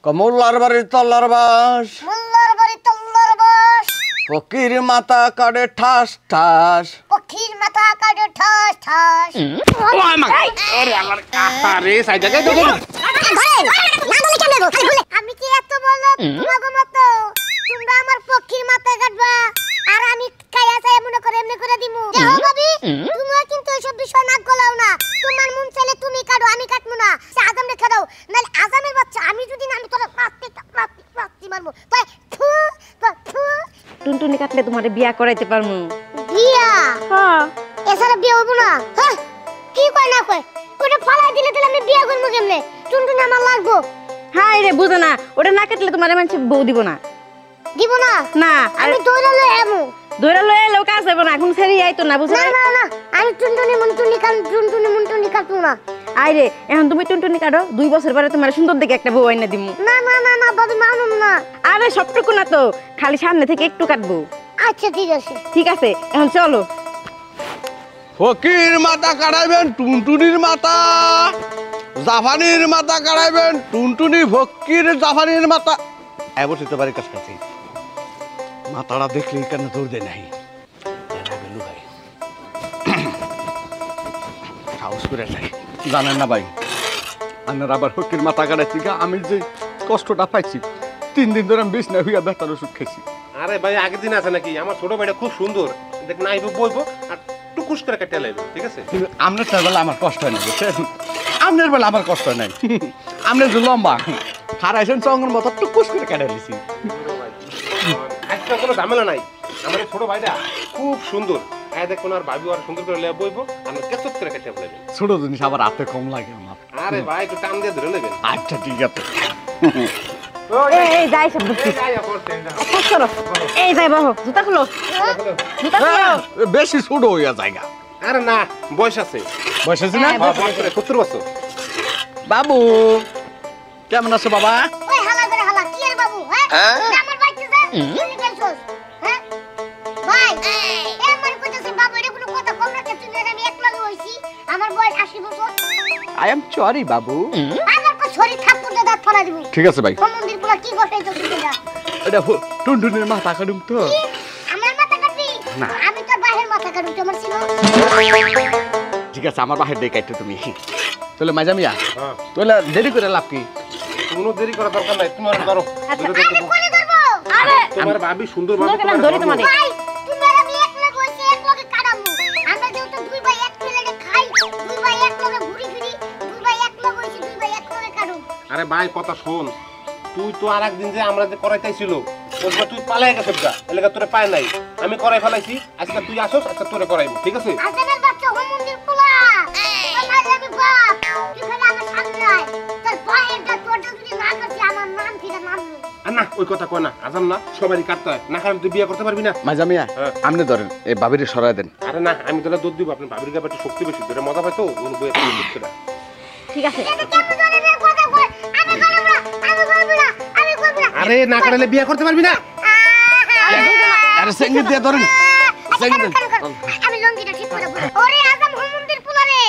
কমলার বাড়ি তল্লার বাস, ফকির মাথা কাটে ঠাস ঠাস, আমি কি এত বললো তোমাগো মতো তোমরা আমার পক্ষীর মাথা কাটবা আর আমি কায়া চাই মনে করে এমনি করে দিমু যাও ভাবি তুমিও কিন্তু এসব বিষয় নাক গলাও না তোমার মন চাইলে তুমি কাটো আমি কাটমু না সে আদম রেখে দাও নাহলে আজামের বাচ্চা আমি যদি না আমি তোরা পাতি মারবো তাই টুনটুনি কাটলে তোমারে বিয়া করাইতে পারমু। বিয়া? হ্যাঁ। এছাড়া বিয়ে হবো না? হ্যাঁ কি কয় না কয় ওটা ফালাই দিলে তাহলে আমি বিয়া করবো কেমনে? টুনটুনি আমার লাগবো। হ্যাঁ রে বুঝো না ওটা না কাটলে তোমার মানুষ বউ দিব না। দিব না? না আমি দৌড়া লয়ে আমু। দৌড়া লয়ে এলো কাজ হবে না এখন ছেড়ে আইতো না বুঝো না না না আমি টুনটুনি মুনটুনি কাটবো না। আইরে এখন তুমি টুনটুনি কাটো 2 বছর পরে তোমার সুন্দর দেখে একটা বউ আইনা দিমু। না না না না বাবু মানুম না। আরে সবটুকু না তো খালি সামনে থেকে একটু কাটবো। আচ্ছা ঠিক আছে ঠিক আছে এখন চলো। ফকির মাথা কাটাইবেন টুনটুনির মাথা, জাফানির মাথা কাটাইবেন টুনটুনি, ফকির জাফানির মাথা বসিতে পারি কাছাকাছি। মাথাটা দেখলেই কেন দৌড় দেয় নাই সাহস করে যাই। জানেন না ভাই আপনার আবার ফকির মাথা কাটাইছি আমি যে কষ্টটা পাইছি 3 দিন ধরে আমি বিছনা হইয়া ব্যথার ওষুধ খেয়েছি। আরে ভাই আগের দিন আছে নাকি আমার ছোট ভাইটা খুব সুন্দর দেখ না আইবো বলবো আর টুকুস করে কেটে লাইবো ঠিক আছে। আপনার বেলা আমার কষ্ট হয় না বুঝছেন, আপনার বেলা আমার কষ্ট হয় নাই। আপনি যে লম্বা হারাইছেন চঙ্গের মতো টুকুস করে কেটে লিছি। আজকে কোনো ঝামেলা নাই আমার ছোট ভাইটা খুব সুন্দর হ্যাঁ দেখো আর ভাবি আর সুন্দর করে লেয়া বইবো আমরা কেচত করে কেটে ফেলাবেন। ছোট জিনিস আবার হাতে কম লাগে আমার। আরে ভাই একটু টান দিয়ে ধরে নেবেন। আচ্ছা ঠিক আছে। এই যাই সব বুঝছি এই যাই বাহো জুতা খুলো জুতা খুলো। বেশি ছোট হইয়া জায়গা। আরে না বয়স আছে বয়স আছে না? বয়স করে 70 বছর। বাবু কেমন আছো বাবা? ওই হালা করে হালা কি এর বাবু হ্যাঁ আমার বাইতে যা তুমি গেছস হ্যাঁ ভাই আমার কইতাছে বাবু এটা কোনো কথা কম রাখতে তুই আমি একলা হইছি আমার বয়স 80 বছর। আই এম সরি বাবু। আমার কো ছরি থাপ্পড় দাঁত ফালা দিব। ঠিক আছে ভাই। মন্দির পোলা কি বসাইছো তুই যা। এটা টুনটুনির মাথা কাটুম তো। আমার মাথা কাটবি? না আমি তোর বাহির মাথা কাটুম তোমার ছিল। ঠিক আছে আমার বাহির দিয়ে কাটতে তুমি তাহলে মাইজামিয়া তাহলে দেরি করে লাভ কি? কোনো দেরি করা দরকার নাই তুমি আর ধরো। আমি কোলে ধরবো? আরে তোমার ভাবি সুন্দর ভাবে তোমার ধরে তোমার ভাই তুমি আর আমি এক লগে হইছে এক লগে কাটামু। আমরা যেহেতু দুই ভাই এক প্লেটে খাই দুই ভাই এক লগে ঘুরি ফিরি দুই ভাই এক লগে হইছে দুই ভাই এক লগে কাটুম। আরে ভাই কথা শোন তুই তো আর একদিন যে আমরা যে করাইতেছিল ওটা তুই পালাই গেছিস গা এলাকা তোরে পায় নাই আমি করাই ফেলাইছি আজকে তুই আসোস আজকে তোরে করাইবো ঠিক আছে। আজানের বাচ্চা হোম মন্দির পোলা আমার আমি বাপ তুই খালি আমার সামনে আয় তোর পায়েরটা তোরটা যদি না করছি আমার নাম ফিরে নাম নেই। আর না ওই কথা কয় না আজাম না সবারই কাটতে হয় না কারণ তুই বিয়ে করতে পারবি না। মাইজামিয়া আপনি ধরেন এই বাবিরে সরাই দেন। আরে না আমি তোরা দুধ দিব আপনার ভাবির গায়ে একটু শক্তি বেশি ধরে মজা পাই তো ওর বইয়ে তুই বুঝতে না। ঠিক আছে এটা কেমন ধরনের কথা কই আমি করব না আমি করব না আমি করব না। আরে না কাটলে বিয়ে করতে পারবি না। আরে সঙ্গীত দিয়ে ধরেন সঙ্গীত আমি লঙ্গিটা ঠিক করে বলি ওরে আজম হোম মন্দির পোলা রে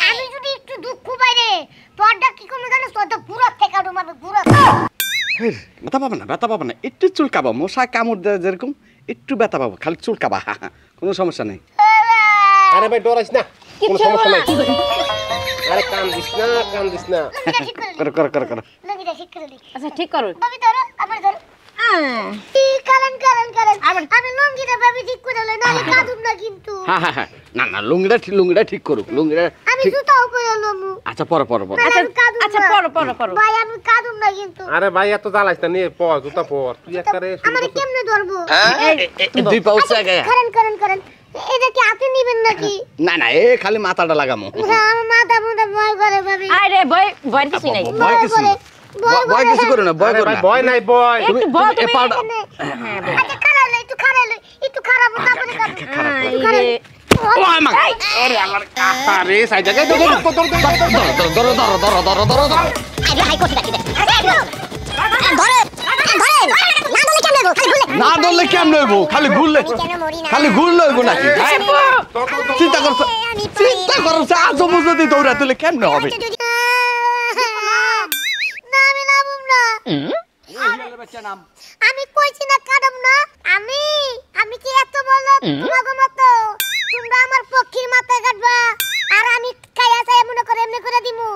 আমি যদি একটু দুঃখ পাই রে তোরটা কি কমে জানো তোরটা পুরো থেকে আড়ু মারবে পুরো। ব্যথা পাবো না একটু চুলকাবো মশা কামড় দেয় যেরকম একটু ব্যথা পাবো খালি চুলকাবা কোনো সমস্যা নেই। আরে ভাই ডরাইস না কোনো সমস্যা নাই। আরে কান দিস না লঙ্গিটা ঠিক করে করো করো করো করো। লঙ্গিটা ঠিক করে দি আচ্ছা ঠিক করো। বাবি ধরো আবার ধরো আমি লঙ্গিটা ভাবি ঠিক করে লই না কাঁদুম না কিন্তু। হ্যাঁ না লুঙ্গিটা ঠিক করুক লুঙ্গিটা আমি জুতাও পরে লমু। আচ্ছা পরে আচ্ছা পড়ো ভাই আমি কাঁদুম না কিন্তু। আরে ভাই এত জ্বালাইস না নিয়ে পর জুতা পর তুই একবারে আমারে কেমনে ধরবো? দুই পাউচ জায়গা করেন এটা কি আপনি নিবেন নাকি? না এ খালি মাথাটা লাগামো। আমার মাথা ভয় করে ভাবি। আরে ভয় কিছু নাই ভয় কিছু করো না ভয় করো না ভয় নাই ভয় একটু ভয় তুমি আচ্ছা একটু খারাপ তারপরে আরে আরে আমার আরে সাই জায়গায় ধরো আরে হাই কোটি রাখি দে ধরে না ধরলে কেমনে হইব খালি ঘুরলে হইব নাকি চিন্তা করছে আজ যদি দৌড়া তুলে কেমনে হবে? না আমি নামুম না বাচ্চা নাম। আমি কইছি না কাটব না। আমি আমি কি এত বলো তোমাগো মতো তোমরা আমার পক্ষীর মাথায় কাটবা আর আমি খাইয়া চাই মনে করে এমনি করে দিমু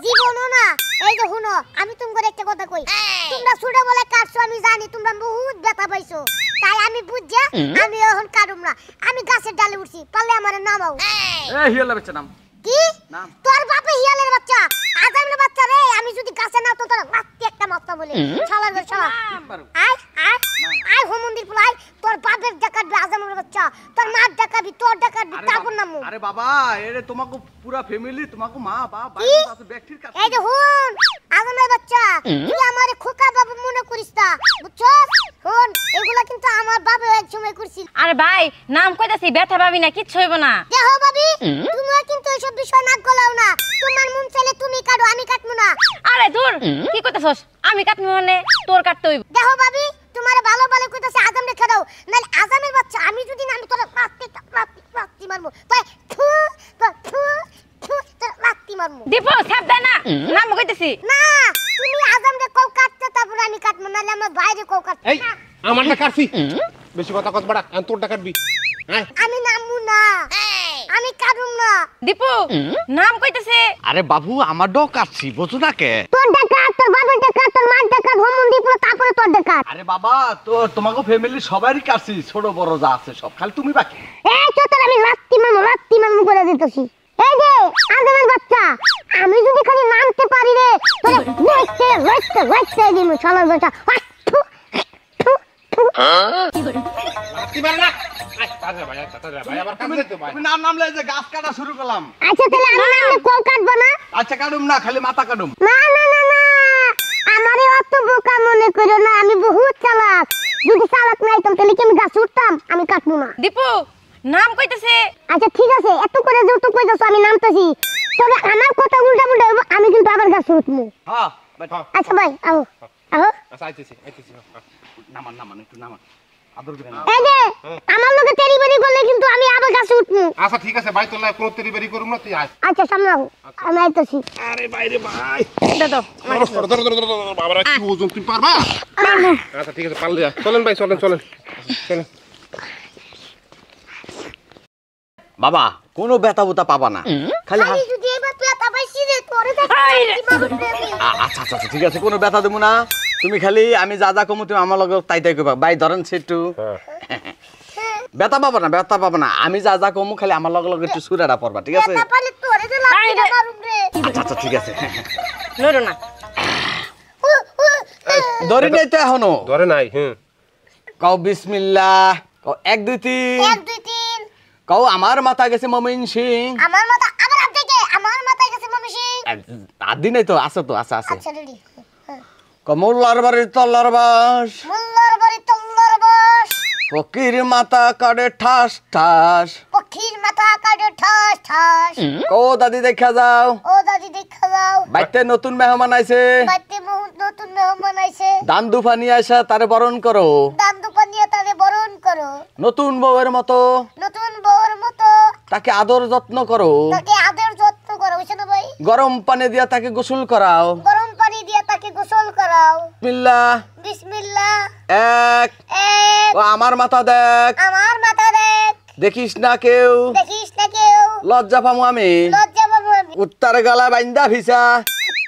জীবনও না। এই যে শুনো আমি তোমাদের একটা কথা কই, তোমরা ছোট বলে কাটছো আমি জানি তোমরা বহুত ব্যথা পাইছো, তাই আমি বুঝছি আমি এখন কাটব না। আমি গাছের ডালে উঠছি, পারলে আমারে নামাও। এই হিয়ালের বাচ্চা নাম কি নাম? তোর বাপে হিয়ালের বাচ্চা আজামের বাচ্চা রে। আমি যদি গাছে না তো তোর মারতে একটা মারতা বলে শালা রে শালা। আয় আয় আয় হোমন্দির পুলাই তোর বাপের ডাকাবি আজামের বাচ্চা, তোর মার ডাকাবি, তোর ডাকাবি, তারপর নামু। আরে বাবা এরে তোমাকে পুরা ফ্যামিলি তোমাকে মা বাবা ভাই কি? আছে ব্যক্তির কাছে। এই যে হুন আজামের বাচ্চা তুই আমারে খোকা বাবু মনে করিস না বুঝছস? হুন এগুলা কিন্তু আমার বাবা এক সময় করছিল। আরে ভাই নাম কইতাছি ব্যথা পাবি না, কিচ্ছু হইব না। দেখো ভাবি তুমিও কিন্তু এইসব বিষয় নাক গলাও না। তোমার মন চাইলে তুমি কাটো, আমি কাটবো না। আরে দূর কি কইতাছস? আমি কাটবো মানে তোর কাটতে হইব। দেখো ভাবি তোমারে ভালো ভালো কইতাছে আজাম রেখে দাও, নাহলে আজামের বাচ্চা আমি যদি না আমি তোর মারতে মারবো। তাই থু থু থু তোর মারতে মারবো। দীপু ছাপ দে না, নাম কইতাছি। না তুমি আজাম রে কও কাটতে, তারপর আমি কাটবো, নাহলে আমার বাইরে কও কাটতে। এই আমারটা কাটছি, বেশি কথা কত বড়া, আমি তোরটা কাটবি। হ্যাঁ আমি নামবো না, আমি কাটুম না। দীপু নাম কইতাছে। আরে বাবু আমার ডক কাটছি বুঝো না কে? তোর ডাকা, তোর বাবার ডাকা, তোর মার ডাকা, হোমন্দি পুরো তারপরে তোর ডাকা। আরে বাবা তো তোমাকে ফ্যামিলি সবারই কাটছি, ছোট বড় যা আছে সব, খালি তুমি বাকি। এই তো তোর আমি লাত্তি মারমু করে দিতেছি। এই যে আজামের বাচ্চা আমি যদি খালি নামতে পারি রে তোরে লইতে দিমু শালার বাচ্চা। কি বল না? তাজা ভাই আবার কাম দিতে ভাই। তুমি নাম নামলে যে গাছ কাটা শুরু করলাম। আচ্ছা তাহলে আমি নামলে কল কাটবো না? আচ্ছা কাটুম না, খালি মাথা কাটুম। না না না না আমারে অত বোকা মনে করো না, আমি বহুত চালাক। যদি চালাক না হইতাম তাহলে কি আমি গাছ উঠতাম? আমি কাটবো না। দীপু নাম কইতাছে। আচ্ছা ঠিক আছে, এত করে যেহেতু কইতাছো আমি নামতাছি, তবে আমার কথা উল্টা পুল্টা হইব, আমি কিন্তু আবার গাছ উঠবো। হ্যাঁ আচ্ছা ভাই আও আও। আচ্ছা আইতেছি। নামান নামান একটু নামান, আদর করে নামান। এই যে আমার লগে তেরিবারি করলে কিন্তু আমি আবার গাছে উঠবো। আচ্ছা ঠিক আছে ভাই, তোর লাগে কোনো তেরিবারি করুম না, তুই আয়। আচ্ছা সামনে আও, আমি আইতাছি। আরে বাইরে ভাই, দাদা ধরো বাবারা কি ওজন, তুমি পারবা? আচ্ছা ঠিক আছে পারলে যা। চলেন ভাই চলেন। বাবা কোনো ব্যথা বুতা পাবা না, খালি আমি যদি এবার ব্যথা পাইছি রে তোরে আচ্ছা আচ্ছা আচ্ছা, ঠিক আছে কোনো ব্যথা দেবো না। তুমি খালি আমি যা যা কমু তুমি আমার লগে তাই তাই কইবা। বাই ধরেন সেটু ব্যথা পাবা না, আমি যা যা কমু খালি আমার লগে লগে একটু সুরাটা পড়বা, ঠিক আছে? ব্যথা পাইলে তোরে যে লাত্তি মারুম রে। আচ্ছা আচ্ছা ঠিক আছে। লড়ো না। ধরি নাই তো এখনো। ধরে নাই। কও বিসমিল্লাহ, কও 1 2 3, 1 2 3। কও আমার মাথা গেছে মমিন সিং। আমার মাথা আবার আপডেটে আমার মাথায় গেছে মমিশি। আদি নাই তো, আছে তো, আছে আছে। আচ্ছা রেডি। কও মোল্লার বাড়ির তল্লার বাস, মুল্লার বাড়ি তল্লার বাস, ফকির মাথা কাটে ঠাস ঠাস। পক্ষীর মাথা কাটে ঠাস ঠাস। কও দাদি দেখা যাও, ও দাদি দেখা যাও, বাইতে নতুন মেহমান আইছে, বাড়িতে বহুত নতুন মেহমান আইছে। দান দুফানি আইসা তারে বরণ করো, দান দোকান নিয়ে তারে বরণ করো। নতুন বউয়ের মতো নতুন বউর মতো তাকে আদর যত্ন করো, তাকে আদর যত্ন করো, বুঝছো না ভাই? গরম পানি দিয়া তাকে গোসল করাও। গরম পানি দিয়ে তাকে গোসল করাও। বিসমিল্লাহ, বিসমিল্লাহ। 1 এক ও আমার মাথা দেখ, আমার মাথা দেখ, দেখিস না কেউ, দেখিস না কেউ, লজ্জা পামু আমি। লজ্জা পাবো আমি। উত্তর গলা বাইন্দা ভিসা,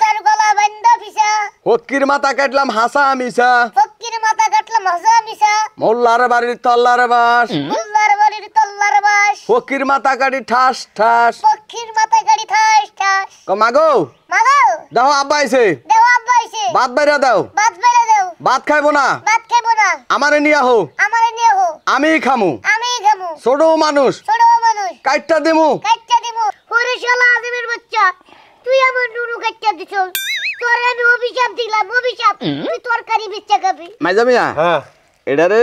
তার গলা বান্ধা ফিসা, ফকির মাথা কাটলাম হাসা মিসা। ফকির মাথা কাটলাম হাসা মিশা। মোল্লার বাড়ির তল্লার বাস, মুল্লার বাড়ির তল্লার বাস, ফকির মাথা কাটি ঠাস ঠাস। পক্ষীর মাথা গাড়ি ঠাস ঠাস। মাগো মাগাও দেখো আব্বা আইছে, দেও আব্বা আইছে, ভাত বাইরা দাও, ভাত বেড়ে দেও, ভাত খাইবো না, ভাত খাইবো না, আমারে নিয়া হো, আমারে নিয়ে হো, আমি খামু, আমি খামু। ছোট মানুষ ছোট মানুষ কাইটটা দিমু। কাটটা দিব। ওরে শালা আজমের বাচ্চা, তুই আমার নুনু কাটটা দিছ। তোর আমি অভিশাপ দিলাম, অভিশাপ। তুই তরকারি বিচ্চা খাবি। মাইজামিয়া হ্যাঁ এডারে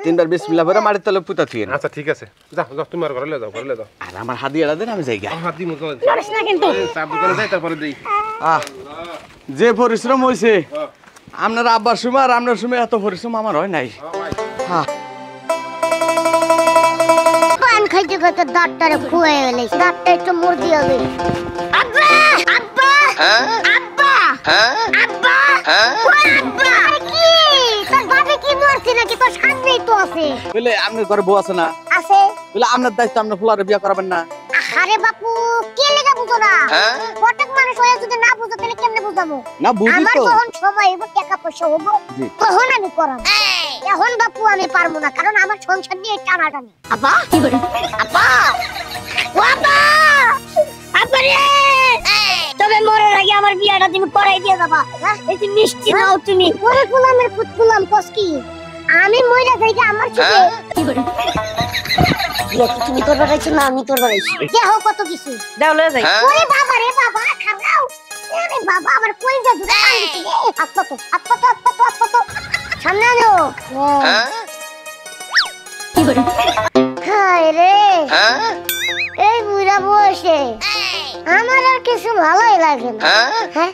3 বার বিসমিল্লাহ করে মাটির তলে পুতা থিয়েন। আচ্ছা ঠিক আছে, যাও তুমি আর ঘরে যাও। আর আমার হাত দিয়ে দেন, আমি যাই গা। হাতি মতো লড়িস না কিন্তু। চাপ দোকানে যাই, তারপরে দেই। যে পরিশ্রম হয়েছে আপনার আব্বার সময় আর আপনার সময় এত পরিশ্রম আমার হয় নাই। হ্যাঁ পান খাইতে খাইতে দাঁতটারে খুয়ে গেলে দাঁতটা একটু মুরগি হবে। আব্বা আব্বা আব্বা আব্বা ও আব্বা, আরে কি তোর মরছি নাকি তোর সামনেই তো আছে। বলে আপনার ঘরে বউ আছে না? আছে। বলে আপনার দায়িত্ব আপনার ফুলারে বিয়ে করাবেন না? আরে বাপু কে লেগে বুঝো না? প্রত্যেক মানুষ হয়ে যদি না বুঝো তাহলে কেমনে বুঝাবো? না বুঝি আমার তো। যখন সময় হইব টাকা পয়সা হবো জি। তখন আমি করাবো। এখন বাপু আমি পারবো না, কারণ আমার সংসার নিয়ে টানাটানি। আপা কি করে? আপা ও আপা আপা রে, তবে মরার আগে আমার বিয়াটা তুমি করাই দিয়ে যাবা। এই যে মিষ্টি নাও তুমি। ওরে গোলামের পুত গোলাম কসকি, আমি মইরা যাইগা আমার ছেলে কি করে? বিয়া কি তুমি করবা রাইছো না আমি করবা রাইছি? দেহ কত কিছু দাও লয়ে যাই। ওরে বাবা রে বাবা খাও। আরে বাবা আমার কই যা দুটা কান্দিছি। আত্মা তো সামনে আনো। কি করে? হায় রে, এই বুড়া বয়সে আমার আর কিছু ভালোই লাগে না। হ্যাঁ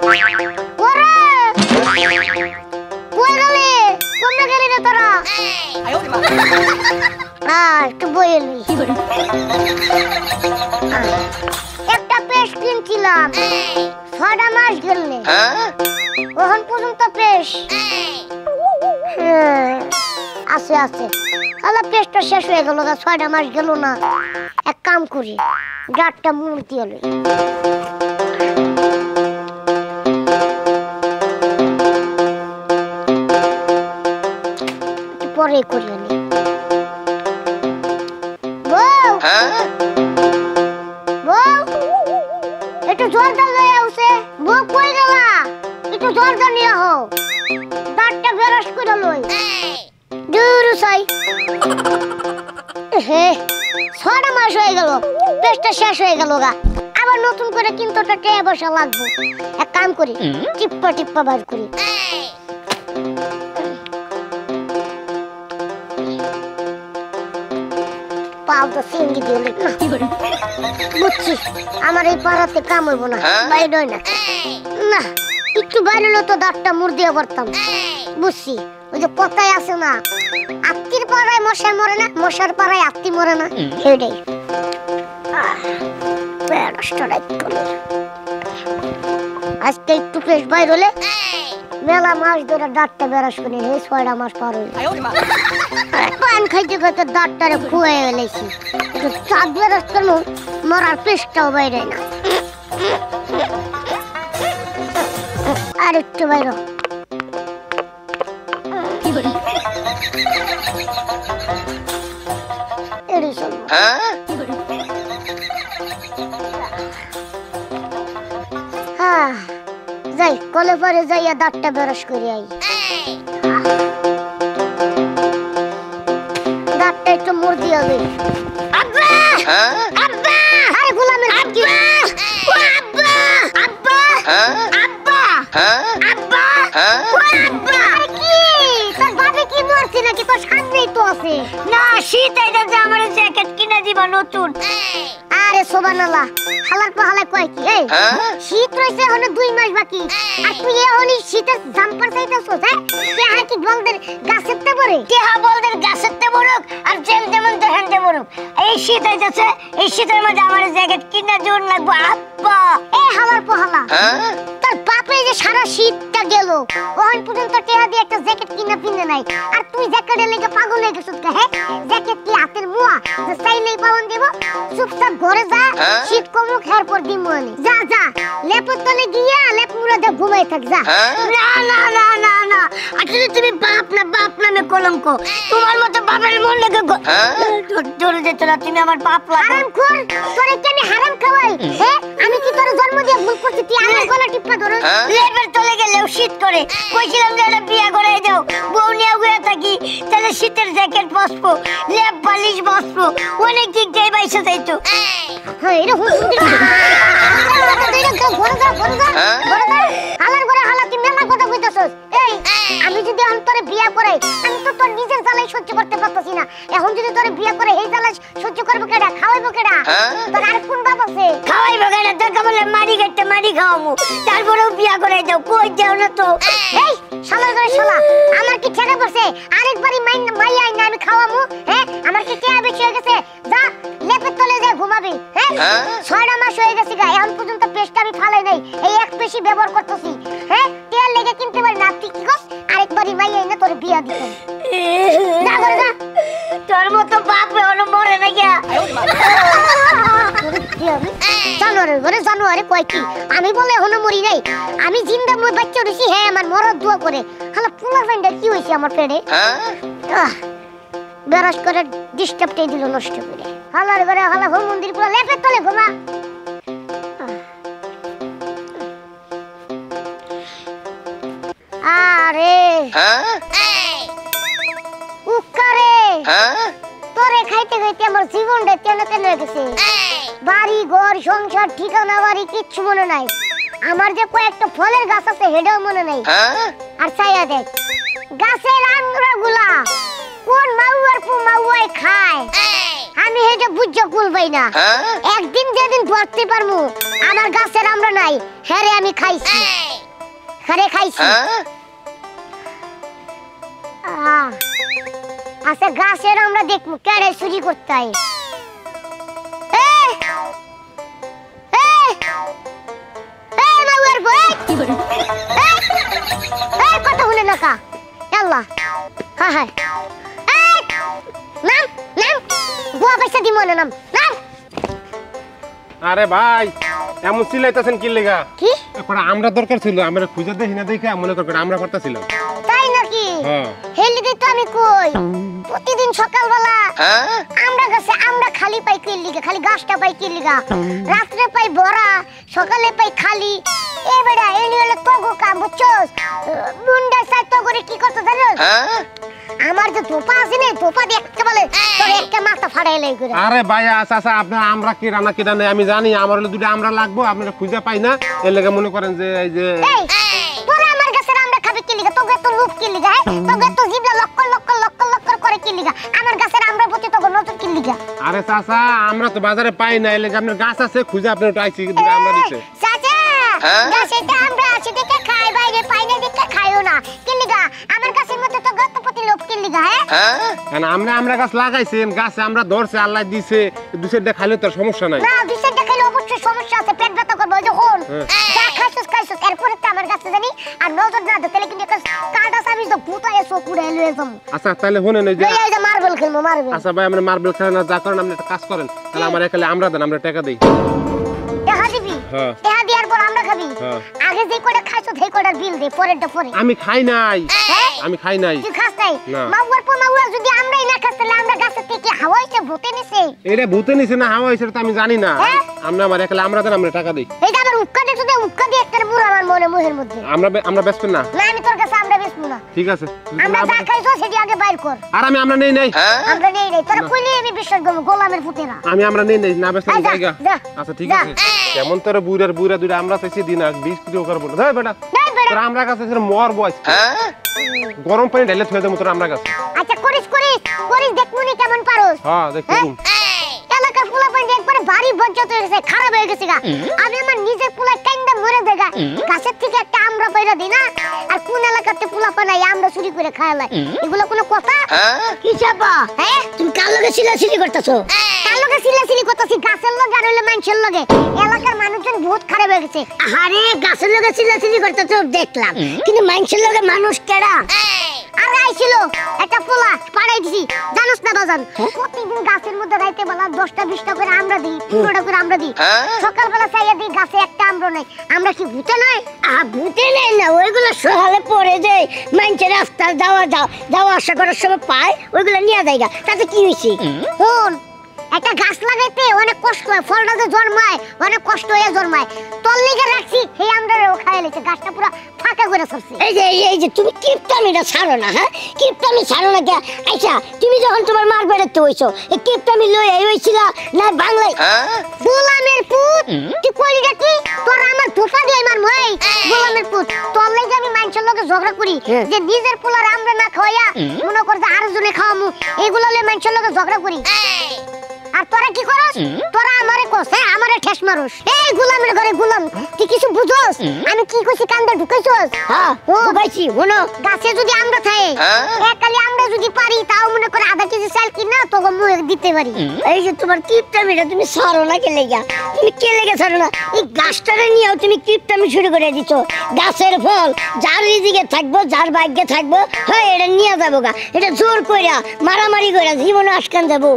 ওরে কই গেলি? কোন গেলি রে তোরা? একটু বইলি। একটা পেস্ট কিনছিলাম, 6টা মাস গেলে ওখান পর্যন্ত পেস্ট আছে আছে। খালা পেস্টটা শেষ হয়ে গেল, 6টা মাস গেল না। এক কাম করি, ডাটটা মূর্তি হলো পরে করি আমি। বউ বউ একটু জলটা লয়ে আসে। বউ কই গেলা? একটু জলটা নিয়ে আহ, দাঁতটা বেরস করে লই। দূর সাই হে, 6টা মাস হয়ে গেল, পেস্টটা শেষ হয়ে গেল গা। আবার নতুন করে কিন্তু ওটা টেয়া বসা লাগবে। এক কাম করি, টিপ্পা টিপ্পা বার করি। পাউটা সিঙ্গি দিয়ে লিখ না। বুঝছি আমার এই পাড়াতে কাম হইব না, বাইরে হয় না। না একটু বাইরে হলো তো দাঁতটা মুড় দিয়ে পারতাম। বুঝছি ওই যে কথাই আছে না, আত্মীর পাড়ায় মশা মরে না, মশার পাড়ায় আত্মী মরে না। সেটাই আজকে একটু ফ্রেশ বাইর হলে মেলা মাস ধরে দাঁতটা বেরাস করে 6টা মাস পার হইল। পান খাইতে খাইতে দাঁতটারে খুয়ে এলেছি, চাঁদ বেরাস কেন মরার পেস্টটাও বাইরে না। আর একটু বাইর যাই, কলে পরে যাইয়া দাঁতটা বেরস করে আই। দাঁতটা একটু মুড় দিয়ে হবে। আব্বা আব্বা, আরে গোলামের কি? আব্বা আব্বা আব্বা আব্বা আব্বা, আরে কি তোর বাবা কি মরছে নাকি? তোর সামনেই তো আছে না। শীত আইতা যে আমার জ্যাকেট কিনে দিবা নতুন। আরে সুবহানাল্লাহ, হালার পা হালা কয় কি? এই শীত রইছে এখনো 2 মাস বাকি, আর তুই এখনই শীতের জাম্পার চাইতাছস? হ্যাঁ তেহা কি বলদের গাছেতে পড়ে? তেহা বলদের গাছেতে পড়ুক আর যেন যেমন দেখেনতে পড়ুক। এই শীত আইতাছে, এই শীতের মধ্যে আমার জ্যাকেট কিনে জোর লাগবে। আব্বা এই হালার পা হালা, তোর বাপে যে সারা শীতটা গেল ওখান পর্যন্ত টেহা দিয়ে একটা জ্যাকেট কিনা পিনে নাই, আর তুই জ্যাকেটের লেগে পাগল হয়ে গেছিস। হ্যাঁ জ্যাকেট কি হাতের মুয়া যে চাইলেই পাওন দিব? চুপচাপ ঘরে যা, শীত কমুক এরপর দিমু আমি। যা যা, লেপের তলে গিয়া লেপ মুড়া দিয়ে ঘুমাই থাক যা। না না না না না, আসলে তুমি বাপ না, বাপ নামে কলঙ্ক। তোমার মতো বাপের মন লেগে ধরে যেত না, তুমি আমার বাপ লাগো। হারাম খোর, তোরে কি আমি হারাম খাওয়াই? হ্যাঁ আমি কি তোর জন্ম দিয়ে ভুল করছি? তুই আমার গলা টিপা ধরো। লেপের তলে গেলেও শীত করে। কইছিলাম যে এটা বিয়া করে যাও, বউ নিয়ে ঘুরে থাকি, তাহলে শীতের জ্যাকেট বসবো, লেপ বালিশ বসবো, অনেক দিক দিয়ে বাইসে যাইতো। হ্যাঁ এটা হুঁশ হালার ঘরে হালা, তুই মেলা কথা কইতাছস। এই আমি যদি এখন তোরে বিয়া করাই, আমি তো তোর নিজের জ্বালাই সহ্য করতে পারতাছি না। এখন যদি তোরে বিয়া করে এই জ্বালাই সহ্য করবো কেডা? খাওয়াইবো কেডা? তোর আর কোন বাপ আছে? খাওয়াইবো কেডা? তোর বলে মারি কাটতে মারি খাওয়ামু, তারপরেও বিয়া করে যাও। কই যাও না তো? এই শালার ঘরে শালা, আমার কি ঠেকা পড়ছে আরেকবারই মাইয়া আইনা আমি খাওয়ামু? হ্যাঁ আমার কি টেয়া বেশি হয়ে গেছে? যা লেপের তলে যা ঘুমাবি। হ্যাঁ 6টা মাস হয়ে গেছে গা, এখন পর্যন্ত পেস্টটা আমি ফালাই নাই, এই এক পেশি ব্যবহার করতেছি। হ্যাঁ টেয়ার লেগে লেগে কিনতে পারি না তুই কি কস আরেকবারই মাইয়া এনে তোর বিয়া দিতাম না করে না তোর মতো বাপ হলো মরে না গিয়া জানুয়ারি ঘরে জানুয়ারি কয় কি আমি বলে এখনো মরি নাই আমি জিন্দা মই বাচ্চা রইছি হ্যাঁ আমার মরদ দোয়া করে হালা পুলা ফেন্ডা কি হইছে আমার পেটে বেরাস করে ডিস্টার্বটাই দিল নষ্ট করে হালার ঘরে হালা ঘর মন্দির পুরো লেপের তলে ঘুমা আরে উকারে তোরে খাইতে খাইতে আমার জীবনটা কেন কেন হয়ে গেছে বাড়ি ঘর সংসার ঠিকানা বাড়ি কিচ্ছু মনে নাই আমার যে কয়েকটা ফলের গাছ আছে হেডাও মনে নাই আর চাইয়া দেখ গাছের আঙ্গুরগুলা কোন মাউয়ার পু মাউয়াই খায় আমি হেডা বুঝ্য কুলবাই না একদিন যেদিন ধরতে পারমু আমার গাছের আমরা নাই হেরে আমি খাইছি হেরে খাইছি আচ্ছা গাছের আমরা দেখবো কেড়ে চুরি করতে হয় কথা শুনে না কা আল্লাহ হ্যাঁ হ্যাঁ নাম নাম বুয়া পয়সা দিব না নাম নাম আরে ভাই এমন চিল্লাইতেছেন কি লেগা কি এখন আমরা দরকার ছিল আমরা খুঁজে দেখি না দেখে মনে কর আমরা করতেছিলাম তাই নাকি হ্যাঁ হেলি দিই তো আমি কই প্রতিদিন সকালবেলা আমরা গাছে আমরা খালি পাই কি লিগা খালি গাছটা পাই কি লিগা রাত্রে পাই ভরা সকালে পাই খালি এ বেটা এনি হলো তোগো কাম বুঝছস মুন্ডা সাই তো করে কি করতে জানোস আমার যে ধোপা আছে না ধোপা দেখতে বলে তোর একটা মাথা ফাড়াই লাই করে আরে ভাইয়া চাচা আপনার আমরা কি রান্না কি রান্না আমি জানি আমার হলো দুটো আমরা লাগবো আপনারা খুঁজে পাই না এর লেগে মনে করেন যে এই যে তোরা আমার গাছের আমরা খাবে কি লিগা তোকে তো লুপ কি লিগা তোকে তো জিবলা লক্ক লক্ক লক্ক লক্ক করে কি লিগা আমার গাছের আমরা প্রতি তো নতুন কি লিগা আরে চাচা আমরা তো বাজারে পাই না এর লেগে আপনার গাছ আছে খুঁজে আপনার একটু আইছি দুটো আমরা দিছে চাচা গাছেতে আমরা আছে দেখে খাই বাইরে পাই না দেখে খাইও না কি লিগা আমার গাছের মধ্যে তো গত প্রতি লোভ কি লিগা হ্যাঁ কেন আমরা গাছ লাগাইছি গাছে আমরা ধরছে আল্লাহ দিছে দুসেরটা খাইলে তোর সমস্যা নাই না দুসেরটা খাইলে অবশ্যই সমস্যা আছে পেট ব্যথা করবে যখন যা খাইছস এরপরে তো আমার গাছে জানি আর নজর না দে তাহলে কিন্তু কাটা সাবি তো ভূতায় চকুড়ে লয়ে যাম আচ্ছা তাহলে শুনেন এই যে এই যে মার্বেল খেলবো মার্বেল আচ্ছা ভাই আমরা মার্বেল খেলা না যা করেন আপনি একটা কাজ করেন তাহলে আমার একালে আমরা দেন আমরা টাকা দেই টাকা দিবি হ্যাঁ টাকা দেওয়ার পর আমরা খাবি আগে যে কোটা খাইছো সেই কোটার বিল দে পরেরটা পরে আমি খাই নাই আমি খাই নাই তুই খাস নাই না। মাউয়ার পর মাউয়া যদি আমরাই না খাস তাহলে আমরা গাছে থেকে হাওয়াইতে ভূতে নিছে এটা ভূতে নিছে না হাওয়া হইছে তো আমি জানি না আমরা আমার একালে আমরা দেন আমরা টাকা দেই এই যে আমার উক্কা দেখছো যে উক্কা দিয়ে একটা মুড় আমার মনে মুহের মধ্যে আমরা বেচবেন না না আমি তোর কাছে আমরা বেচবো না ঠিক আছে আমরা যা খাইছো সেটি আগে বাইর কর আর আমরা নেই নাই আমরা নেই নাই তোরা কইলে আমি বিশ্বাস করব গোলামের ফুটেরা আমরা নেই নাই না বেচলে এই যা, জায়গা যা, আচ্ছা ঠিক যা। আছে কেমন তোর বুইরা দুইটা আমরা চাইছি দিন আর 20 কিলো করে বল ধর বেটা নাই বেড়া তোর আমরা কাছে মরবো আজকে গরম পানি ঢেলে থুয়ে দেবো তোর আমরা কাছে আচ্ছা করিস দেখমুনি কেমন পারোস হ্যাঁ দেখুন এলাকার পোলা পানি একবারে ভারী বজ্জত হয়ে গেছে খারাপ হয়ে গেছে গা আমি আমার নিজের পোলা কাইন্দা মরে দেগা গাছের থেকে একটা আমরা পাইরা দিই না আর কোন এলাকাতে পোলা পানাই আমরা চুরি করে খাইলাই এগুলো কোনো কথা কি চাপা হ্যাঁ তুমি কার লগে চিল্লাচিল্লি করতেছো কার লগে চিল্লাচিল্লি করতেছি গাছের লগে আর হইলে মানুষের লগে এলাকার মানুষজন বহুত খারাপ হয়ে গেছে আরে গাছের লগে চিল্লাচিল্লি করতেছো দেখলাম কিন্তু মানুষের লগে মানুষ কেডা আরে আইছিল একটা পোলা পাড়াই দিছি জানোস না বাজান প্রতিদিন গাছের মধ্যে রাইতে বেলা 10টা 20টা করে আমরা দিই 15টা করে আমরা দিই সকালবেলা চাইয়া দিই গাছে একটা আমরা নাই আমরা কি ভূতে নয় ভূতে নেই না ওইগুলো সকালে পড়ে যায় মানুষের রাস্তার যাওয়া আসা করার সময় পায় ওইগুলো নিয়ে যায়গা তাতে কি হয়েছে শোন একটা গাছ লাগাইতে অনেক কষ্ট হয় ফলটা যে জন্মায় অনেক কষ্ট হয়ে জন্মায় তোর লিগে রাখছি এই আমরা খাইয়ে লেছে গাছটা পুরো ফাঁকা করে সরছে এই যে তুমি কিপটামিটা ছাড়ো না হ্যাঁ কিপটামি ছাড়ো না কে আচ্ছা তুমি যখন তোমার মার বেড়াতে হইছো এই কিপটামি লই হইছিল না বাংলায় গোলামের পুত তুই কইলি কি তোর আমার ধোপা দিয়ে মার মই গোলামের পুত তোর লাগি আমি মানুষের লগে ঝগড়া করি যে নিজের পোলার আমরা না খাওয়া মনে কর যে আরেকজনে খাওয়ামু এগুলো লই মানুষের লগে ঝগড়া করি আর তোরা কি করস? তোরা আমারে কস, হ্যাঁ আমারে ঠেস মারস। এই গোলামের ঘরে গোলাম, তুই কিছু বুঝছস? আমি কি কইছি কান্দে ঢুকাইছস? হ্যাঁ ঢুকাইছি। শোনো, গাছে যদি আমরা খাই, একালি আমরা যদি পারি, তাও মনে করে আধা কেজি চাল কিনা তোকে মুখে দিতে পারি। এই যে তোমার কিপটামিটা তুমি ছাড়ো না, কে লেগা? তুমি কে লেগে ছাড়ো না? এই গাছটারে নিয়েও তুমি কিপটামি শুরু করে দিছো। গাছের ফল যার রিজিকে থাকবো, যার ভাগ্যে থাকবো, হ্যাঁ এটা নিয়ে যাবো গা। এটা জোর কইরা মারামারি কইরা জীবনে আটকান যাবো।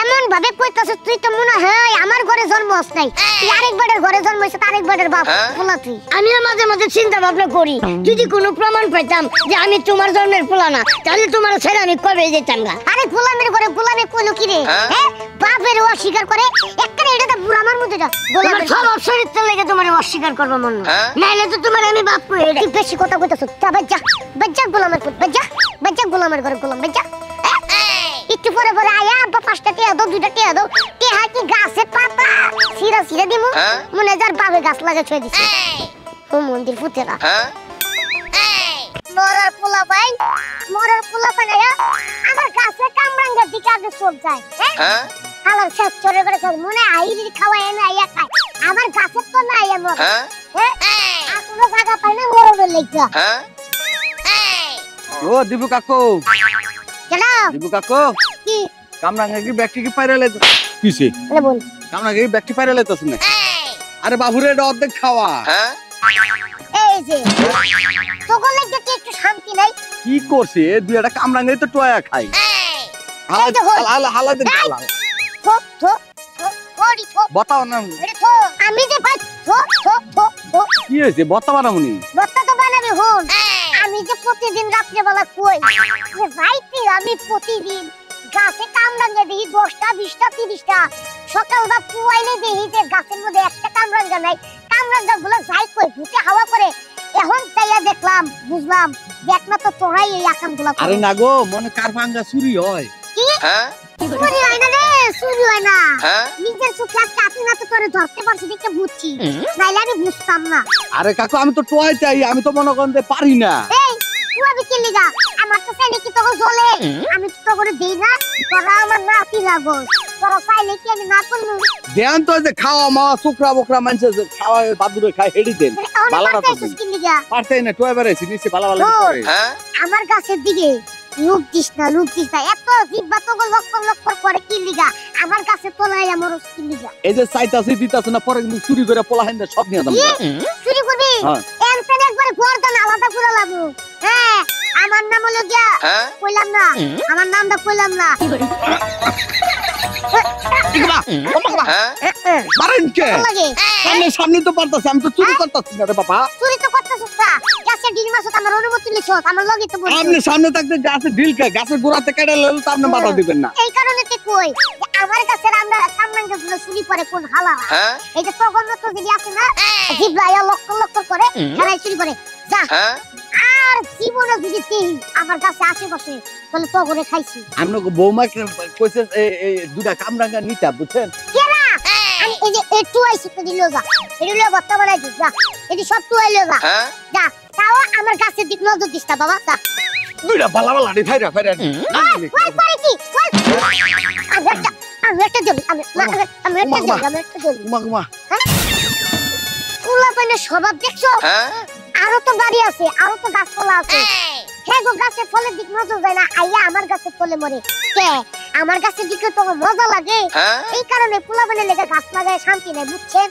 এমন ভাবে কইতাছস তুই তো মনে হয় আমার ঘরে জন্ম হস নাই, তুই আরেকবারের ঘরে জন্ম হইছিস, আরেকবারের বাপ পোলা তুই। আমিও মাঝে মাঝে চিন্তা ভাবনা করি, যদি কোনো প্রমাণ পাইতাম যে আমি তোমার জন্মের পোলা না, তাহলে তোমার ছেড়ে আমি কবে যেতাম গা। আরে গোলামের ঘরে গোলামে কইলো কি রে? হ্যাঁ বাপের অস্বীকার করে একবারে, এটা তো বুড়া আমার মধ্যে যা গোলামের সব চরিত্র লেগে তোমার অস্বীকার করবো মন, নাইলে তো তোমার আমি বাপ কই। তুই বেশি কথা কইতাছস, যা বাজ্জা বাজ্জা গোলামের ঘর, বাজ্জা বাজ্জা গোলামের ঘরে গোলাম বাজ্জা। একটু পরে পরে আয়া আব্বা 5টা টিয়া দাও, 2টা টিয়া দাও। টিয়া কি গাছের পাতা সিরা সিরা দিমু, মনে যার বাপে গাছ লাগা ছয় দিছে। ও মন্দির ফুটেরা মরার পোলা ভাই, মরার পোলা বানায়া আমার গাছে কামরাঙ্গার দিকে আগে চোখ যায়। হ্যাঁ হালার শেষ চরে করে সব মনে আইরি খাওয়ায় না, আইয়া খায়। আমার গাছের তো না আইয়া মর, হ্যাঁ কোনো জায়গা পাই না মরবের লেগা। ও দিবু কাকু, কেডা দিবু কাকু, কি কামরাঙ্গা কি ব্যাকটি কি পাইরালে কিছে? বলে বল, কামরাঙ্গা কি ব্যাকটি পাইরালে তো শুনে? আরে বাবুরে এটা অর্ধেক খাওয়া। এই যে তোকে লাগতে কি একটু শান্তি নাই? কি করছে দুই একটা কামরাঙ্গাই তো টয়া খাই। এই যে হল। হালা হালা দে হালা থো থো থো ওডি থো বতাও না এডি থো। আমি যে ভাই থো থো থো থো কি হয়েছে বতা বানামুনি? বত্তা তো বানাবি হন। আমি যে প্রতিদিন রাত্রে বেলা কই যে যাইতে, আমি প্রতিদিন গাছে কামরাঙ্গা দেখি 10টা 20টা 30টা। সকালবেলা কুয়াইলে দেখি যে গাছের মধ্যে একটা কামরাঙ্গা নাই। কামরাঙ্গা গুলো যাই কই ভূতে হাওয়া করে। এখন চাইয়া দেখলাম, বুঝলাম যে একমাত্র তোরাই এই আকাম গুলা। আরে না গো, মনে কারভাঙ্গা চুরি হয়। কি চুরি হয় না রে, চুরি হয় না। নিজের চোখে আজকে আপনি না তো তোরে ধরতে পারছি দেখে বুঝছি, নাইলে আমি বুঝতাম না। আরে কাকু আমি তো টয় চাই, আমি তো মনে করতে পারি না। এই তুই আমি কি লিগা? আমার তো চাইলে কি তোকে জ্বলে? আমি তো তোকে দেই না, তোরা আমার নাতি লাগোস। তোরা চাইলে কি আমি না করলু? ধ্যান তো যে খাওয়া মাওয়া শুকরা বকরা মানুষ খাওয়া বাদুরে খায় হেডি দেন বালা না তো কি লিগা? পারতেই না টয় বেড়াইছি নিচে বালা বালা করে। আমার গাছের দিকে লুক দিস না, লুক দিস না। এত জিব্বা তোকে লক্কর লক্কর করে কি লিগা? আমার গাছে তোলাই আমার কি লিগা? এই যে চাইতাছি দিতাছ না, পরে কিন্তু চুরি করে পোলা হেন সব নিয়ে দাম। চুরি করবি? এনসেন একবার গর্দান আলাদা করে লাগবো। হ্যাঁ আমার নাম হলো গিয়া কইলাম না, আমার নামটা কইলাম না। ইকবা ওমা মারেন কে? লাগে আমি সামনে তো পারতাছি, আমি তো চুরি করতাছি না রে বাবা। চুরি তো করতেছস না, গাছে ডিল মাছত আমার অনুমতি লিছস, আমার লগে তো বলছিস। আপনি সামনে থাকতে গাছে ঢিল খায়, গাছের গোড়াতে কেটে লইল তো আপনি বাধা দিবেন না। এই কারণে তে কই যে আমার কাছে আমরা কামরাঙ্গা গুলো চুরি করে কোন হালা। এই যে তখন তো যদি আছে না জিবলায়া লক্কর লক্কর করে খেলাই চুরি করে যা। আর জীবনে যদি তুই আমার কাছে আশেপাশে তাহলে তো করে খাইছি। আমরা বৌমা কইছে এই দুটা কামরাঙ্গা নিতা বুঝছেন? কেরা আমি এই যে একটু আইছি তো দিলো যা, এগুলো বত্তা বানাই দিস যা, এটি সব তুই আইলো যা যা। তাও আমার কাছে দিক নজর দিস না বাবা যা। দুইটা বালা বালা রে ফাইরা ফাইরা ওই করে কি আমি একটা জমি আমি একটা জমি উমা উমা ফুলা পানের স্বভাব দেখছো? আরো তো বাড়ি আছে, আরো তো গাছপালা আছে। হ্যাঁ গো, গাছের ফলের দিক নজর যায় না, আইয়া আমার গাছের তলে মরে কে? আমার গাছের দিকে তো মজা লাগে, এই কারণে ফুলা পানের লেগে গাছ লাগায় শান্তি নেই, বুঝছেন?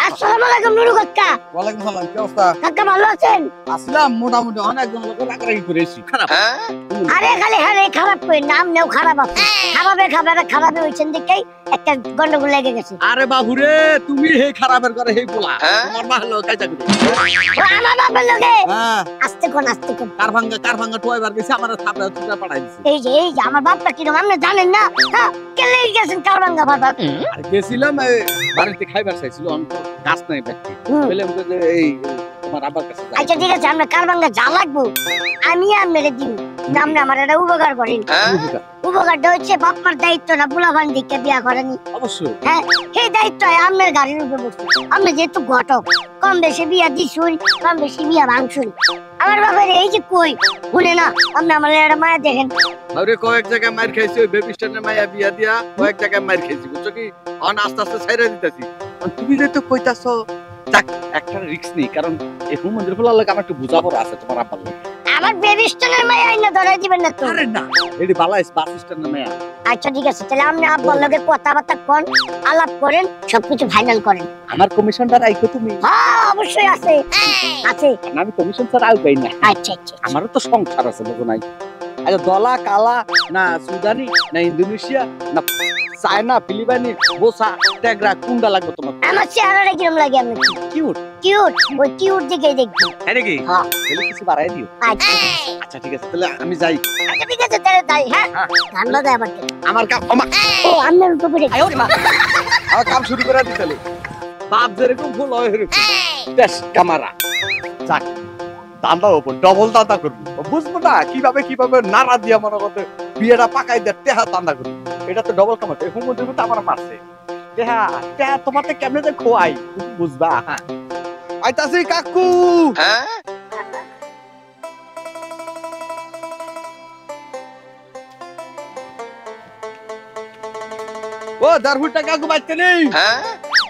আসসালামু আলাইকুম নুরু কাকা। ওয়ালাইকুম সালাম, কি অবস্থা? কাকা ভালো আছেন? আসলাম মোটামুটি, অনেকজন লোক রাগারাগি করেছি। খারাপ আরে খালি হ্যাঁ খারাপ কই, নাম নেও খারাপ আছে। খারাপে হইছেন দেখেই একটা গন্ডগোল লেগে গেছে। আরে বাবুরে, তুমি হে খারাপের করে হে বলা তোমার মা হলো কাইজা করে। আমার বাবার লগে হ্যাঁ আস্তে কোন কারভাঙ্গা টয়বার গেছে, আমার থাপড়া তুটা পাঠাই দিছে। এই যে আমার বাপটা কি আপনি জানেন না? হ্যাঁ কেলে গেছেন কারভাঙ্গা বাবা? আর গেছিলাম বাড়িতে খাইবার চাইছিল, আমি তো গাছ নাই ব্যক্তি বললাম যে এই তোমার আব্বার কাছে যাই। আচ্ছা ঠিক আছে, আমরা কারভাঙ্গা যা লাগবো আমি আপনারে দিব। আপনি আমার একটা উপকার করেন। উপকারটা হচ্ছে বাপমার দায়িত্ব না বুলাবান দিকে বিয়া করেনি। অবশ্যই হ্যাঁ, সেই দায়িত্ব আপনার গাড়ির উপরে বসছে। আপনি যেহেতু ঘটক, কম বেশি বিয়া দিছুন, কম বেশি বিয়া ভাঙছুন। আমার বাবার এই যে কই শুনে না, আপনি আমার একটা মায়া দেখেন। আরে কয়েক জায়গায় মার খাইছি, ওই বেবি স্ট্যান্ডের মায়া বিয়া দিয়া কয়েক জায়গায় মার খাইছি, বুঝছো কি? অন আস্তে আস্তে ছাইরা দিতেছি। তুমি যে তো কইতাছো, যাক একটা রিস্ক নেই, কারণ এই হুমন্দির ফুলার লাগে আমার একটু বুঝাপড়া আছে তোমার আব্বার লাগে। আমার বেবি স্টোনের মায়া আইনা ধরাই দিবেন না তো? আরে না, এডি বালাইস বাস স্ট্যান্ডের মায়া। আচ্ছা ঠিক আছে, তাহলে আপনি আব্বার লগে কথাবার্তা কোন, আলাপ করেন, সবকিছু ফাইনাল করেন। আমার কমিশনটা রাইখো তুমি। হ্যাঁ অবশ্যই আছে আছে। আমি কমিশন ছাড়া আউ পাই না। আচ্ছা আচ্ছা, আমারও তো সংসার আছে, বুঝো নাই? আচ্ছা, দলা কালা না সুদানি না ইন্দোনেশিয়া না চায়না ফিলিপাইনি বোসা টেগরা কোনটা লাগবে তোমার? আমার চেহারাটা কিরম লাগে আপনার? কিউট। কিউট, ওই কিউট দিকেই দেখবি। হ্যাঁ নাকি? হ্যাঁ। তাহলে কিছু বাড়াই দিও। আচ্ছা আচ্ছা ঠিক আছে, তাহলে আমি যাই। আচ্ছা ঠিক আছে, তাহলে তাই। হ্যাঁ, গান বাজায় আবার। আমার কাম ও আপনার উপরে আমার কাম শুরু করে দিতে হবে। বাপ যেরকম ফুল হয় এরকম বেশ কামারা। যাক, দান্দা ওপর ডবল দান্দা করবো, বুঝবো না কিভাবে কিভাবে নাড়া দিয়া মনে করতে বিয়েটা পাকাই দেয় টেহা দান্দা করবো। এটা তো ডবল কামাতে হুমুদের মতো আমার মারছে। টেহা টেহা তোমাতে কেমনে যে খোয়াই বুঝবা। হ্যাঁ আইতাছি কাকু। ও দারহুটা কাকু বাচ্চা নেই।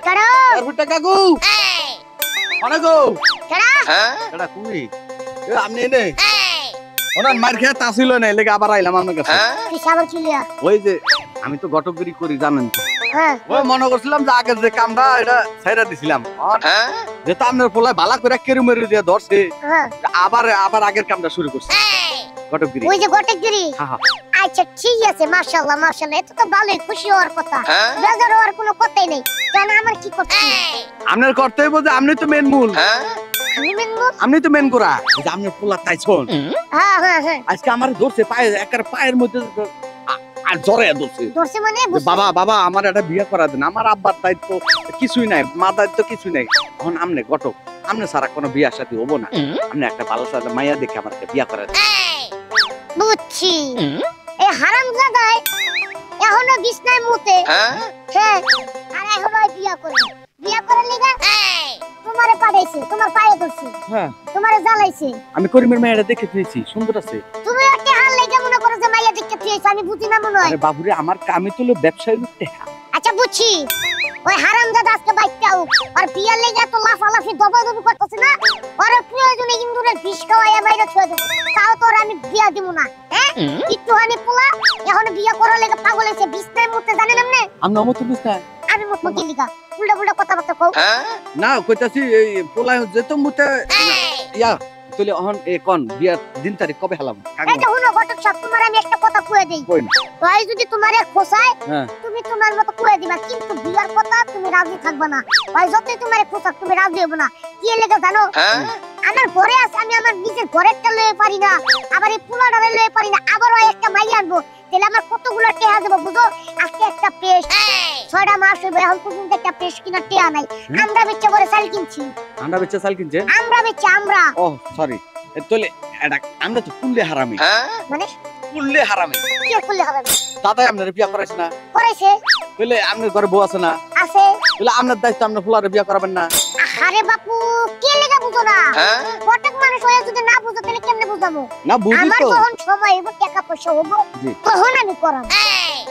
কারো দারহুটা কাকু অনেক গো। কারা এটা তুমি আপনি এনে ওনার মার খেয়ে তাসিল না, লেগে আবার আইলাম আপনার কাছে। কি সাবার চিলিয়া? ওই যে আমি তো ঘটকগিরি করি জানেন তো। হ্যাঁ, ওই মনে করছিলাম যে আগের যে কামটা এটা ছাইরা দিছিলাম, যেটা আপনার পোলায় বালা করে কেরু মেরু দিয়ে ধরছে, হ্যাঁ। আবার আবার আগের কামটা শুরু করছে ঘটকগিরি। ওই যে গটেকগিরি। হ্যাঁ হ্যাঁ। আচ্ছা ঠিক আছে, মাশাআল্লাহ মাশাআল্লাহ, এটা তো ভালোই, খুশি হওয়ার কথা, বেজার হওয়ার কোনো কথাই নেই। জান আমার কি করতে? আপনার কর্তব্য যে আপনি তো মেন মূল, আমি মেনবো? আপনি তো মেন করা। এই যে আপনার পোলা তাইছন হ্যাঁ হ্যাঁ হ্যাঁ। আজকে আমার ধরছে পায়ে, একের পায়ের মধ্যে আর জ্বরে ধরছে। ধরছে মানে? যে বাবা বাবা আমার একটা বিয়ে করা দেন, আমার আব্বার দায়িত্ব কিছুই নাই, মা দায়িত্ব কিছুই নাই। এখন আমনে ঘটক, আমনে সারা কোনো বিয়া শাদী হবো না, আমনে একটা ভালো সাথে মাইয়া দেখে আমার একটা বিয়া করা দেন। বুঝছি, এই হারামজাদাই এখনো বিছনায় মুতে। হ্যাঁ, আর এখনো বিয়া করে, বিয়া করে লিগা তোমারে পাঠাইছে, তোমার পায়ে ধরছে, হ্যাঁ তোমারে জ্বালাইছে। আমি করিমের মাইয়াটা দেখে পেয়েছি, সুন্দর আছে। তুমি একটা হাল লেগে মনে করো যে মাইয়া দেখতে পেয়েছে, আমি বুঝি না মনে হয়। আরে বাবুরে, আমার কামে তো ব্যবসায়ী লোক টেহা। আচ্ছা বুঝছি, ওই হারামজাদা আজকে বাইকটা হোক আর বিয়ার লেগে এত লাফালাফি দবাদবি করতেছে না, ওর প্রয়োজনে ইন্দুরের বিষ খাওয়াইয়া বাইরে ছুঁয়ে দেবো, তাও তোর আমি বিয়া দিব না। হ্যাঁ, একটুখানি পোলা এখন বিয়া করার লেগে পাগল হয়েছে, বিছনায় মুতে জানেন আপনি? আমি অমত বুঝতা আমি মুতবো কি লিগা? উল্টা উল্টা কথাবার্তা কও। না কইতাছি এই পোলায় যেত মুতে ইয়া তুই অহন এ কোন বিয়ার দিন তারিখ কবে হলাম? এই যে হুনো ঘটক সব, তোমার আমি একটা কথা কয়ে দেই, কই না? ভাই যদি তোমারে খোসায় হ্যাঁ তুমি তোমার মতো কয়ে দিবা, কিন্তু বিয়ার কথা তুমি রাজি থাকবে না। ভাই যতই তোমারে খোসাক তুমি রাজি হবে না। কি লেগে জানো? আমার ঘরে আছে, আমি আমার নিজের ঘরেরটা লয়ে পারি না, আবার এই পোলাটারে লয়ে পারি না, আবার ওই একটা মাই আনবো, তাহলে আমার কতগুলো টেহা দেবো বুঝো? আজকে একটা পেস্ট 6টা মাস হইবে, এখন পর্যন্ত একটা পেস্ট কিনা টেহা নাই। আমরা বেচে করে চাল কিনছি। আমরা বেচা চাল কিনছে? আমরা বেচে আমরা। ও সরি, তাহলে এটা আমরা তো কুললে হারামি। মানে কুললে হারামি কি করলে হবে? দাদা আপনার বিয়া করাইছ না? করেছে। তাহলে আপনার ঘরে বউ আছে না? আছে। তাহলে আপনার দায়িত্ব আপনার ফুলারে বিয়া করাবেন না? আরে বাপু, কে লেগা বুঝো না? প্রত্যেক মানুষ হয়ে যদি না বুঝো তাহলে কেমনে বুঝাবো? না বুঝি আমার তো। যখন সময় হইব, টাকা পয়সা হইব, তখন আমি করাবো।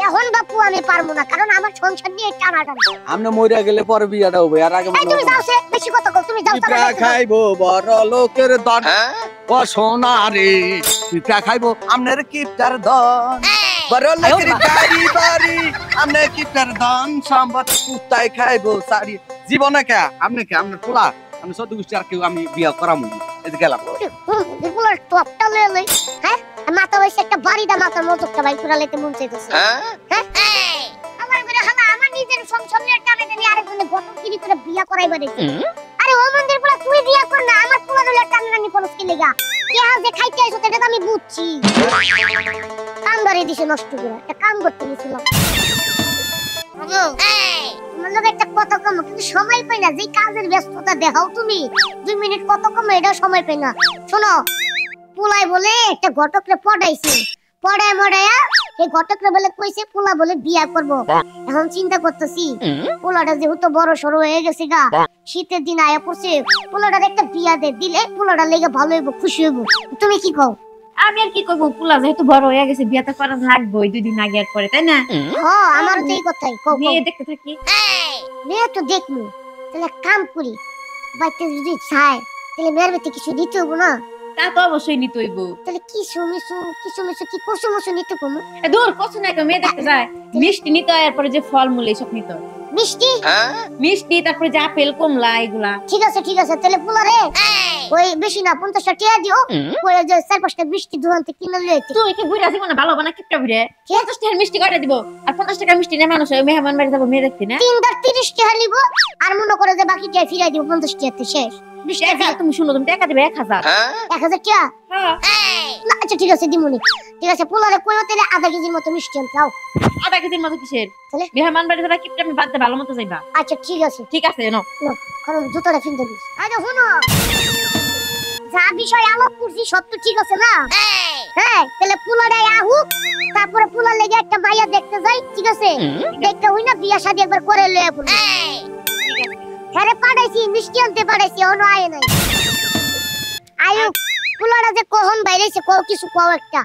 এখন বাপু আমি পারবো না, কারণ আমার সংসার নিয়ে টানাটানি। আপনি মইরা গেলে পরে বিয়াটা হবে, আর আগে এই তুমি যাও, সে বেশি কথা কও, তুমি যাও। পিঠা খাইবো বড় লোকের দন, ও সোনা রে পিঠা খাইবো আমনের কিপটার দন, বড় লোকের গাড়ি বাড়ি আমনে কিপটার দন, সম্পদ কুত্তায় খাইবো সারি। জীবনে কে আপনি কে আপনার পোলা আমি সদ্য গোষ্ঠী আর কেউ আমি বিয়া করামু এই যে গেলাম। এগুলো টপটা লয়ে লই। হ্যাঁ, মাথা বসে একটা বাড়িটা মাথার মজুকটা ভাই পুরা লেতে মন চাইতেছে। হ্যাঁ, আমার ঘরে হালা আমার নিজের সংসার নিয়ে টানাটানি, আরেকজনের ঘটকগিরি করে বিয়া করাইবা দেখি। আরে ও মন্দির পোলা, তুই বিয়া কর না, আমার পোলা দলে টানাটানি করছ কি লাগা? কে যে খাইতে আইছো এটা তো আমি বুঝছি। কাম বাড়ি দিছে নষ্ট করে, একটা কাম করতে গেছিলাম। তোমার লগে একটা কথা কম, কিন্তু সময় পাই না, যে কাজের ব্যস্ততা দেখাও তুমি 2 মিনিট কত কম, এটা সময় পাই না। শোনো, পোলাই বলে একটা ঘটকরে পড়াইছে, পড়ায় মড়ায়া এই ঘটকরে বলে কইছে পোলা বলে বিয়া করব। এখন চিন্তা করতেছি পোলাটা যেহেতু বড় সড়ো হয়ে গেছে গা, শীতের দিন আয়া পড়ছে, পোলাটার একটা বিয়া দিলে পোলাটা লেগে ভালো হইব, খুশি হইব। তুমি কি কও? আমি আর কি করবো, পোলা যেহেতু বড় হয়ে গেছে বিয়াটা করা লাগবে ওই 2 দিন আগে আর পরে, তাই না? হ্যাঁ আমারও তো এই কথাই। কও মেয়ে দেখতে থাকি। মেয়ে তো দেখমু, তাহলে কাম করি, বাইতে যদি চায় তাহলে মেয়ের বেতে কিছু দিতে হবো না? তা তো অবশ্যই নিতে হইব। তাহলে কিছু মিছু কি কসু মসু নিতে কমু? দূর কষ্ট নাই, মেয়ে দেখতে যায় মিষ্টি নিতে হয়, এরপরে যে ফলমূল এইসব নিতে হয়। মিষ্টি মিষ্টি, তারপরে যে আপেল কমলা এগুলা। ঠিক আছে তাহলে পোলারে ওই বেশি না 50টা টাকা দিও, ওই যে 4-5টা মিষ্টি দোকান থেকে কিনে লইতে। তুই কি বুইরা জীবনে ভালো বানা কিপটা বুইরে 50 টাকার মিষ্টি কয়টা দিব, আর 50 টাকার মিষ্টি না মানুষ মেহমান বাড়ি যাবো মেয়ে দেখতে না। 30 টাকা নিব, আর মনে করে যে বাকি টাকা ফিরাই দিব 50 টাকাতে শেষ। 20 টাকা তুমি শুনো, তুমি টাকা দিবে 1000। 1000 টাকা? হ্যাঁ না আচ্ছা ঠিক আছে দিমুনি। ঠিক আছে পোলারে কইও তাহলে আধা কেজির মতো মিষ্টি আনতে দাও। আধা কেজির মতো কিসের? তাহলে মেহমান বাড়ি যাবা কিপটা আমি বাদ দে, ভালো মতো যাইবা। আচ্ছা ঠিক আছে ঠিক আছে নো কারণ জুতোটা ফিন দিবি। আচ্ছা শুনো, যা বিষয় আলাপ করছি সব তো ঠিক আছে না? হ্যাঁ তাহলে পোলারে আহুক, তারপরে পোলার লেগে একটা মাইয়া দেখতে যাই, ঠিক আছে? দেখতে হই না বিয়া শাদী একবার করে লইয়া পড়ব। হ্যাঁ পাঠাইছি, মিষ্টি আনতে পাঠাইছি, অন্য আয় নাই। আয়ুক পোলারা যে কখন বাইরেছে কও কিছু কও একটা।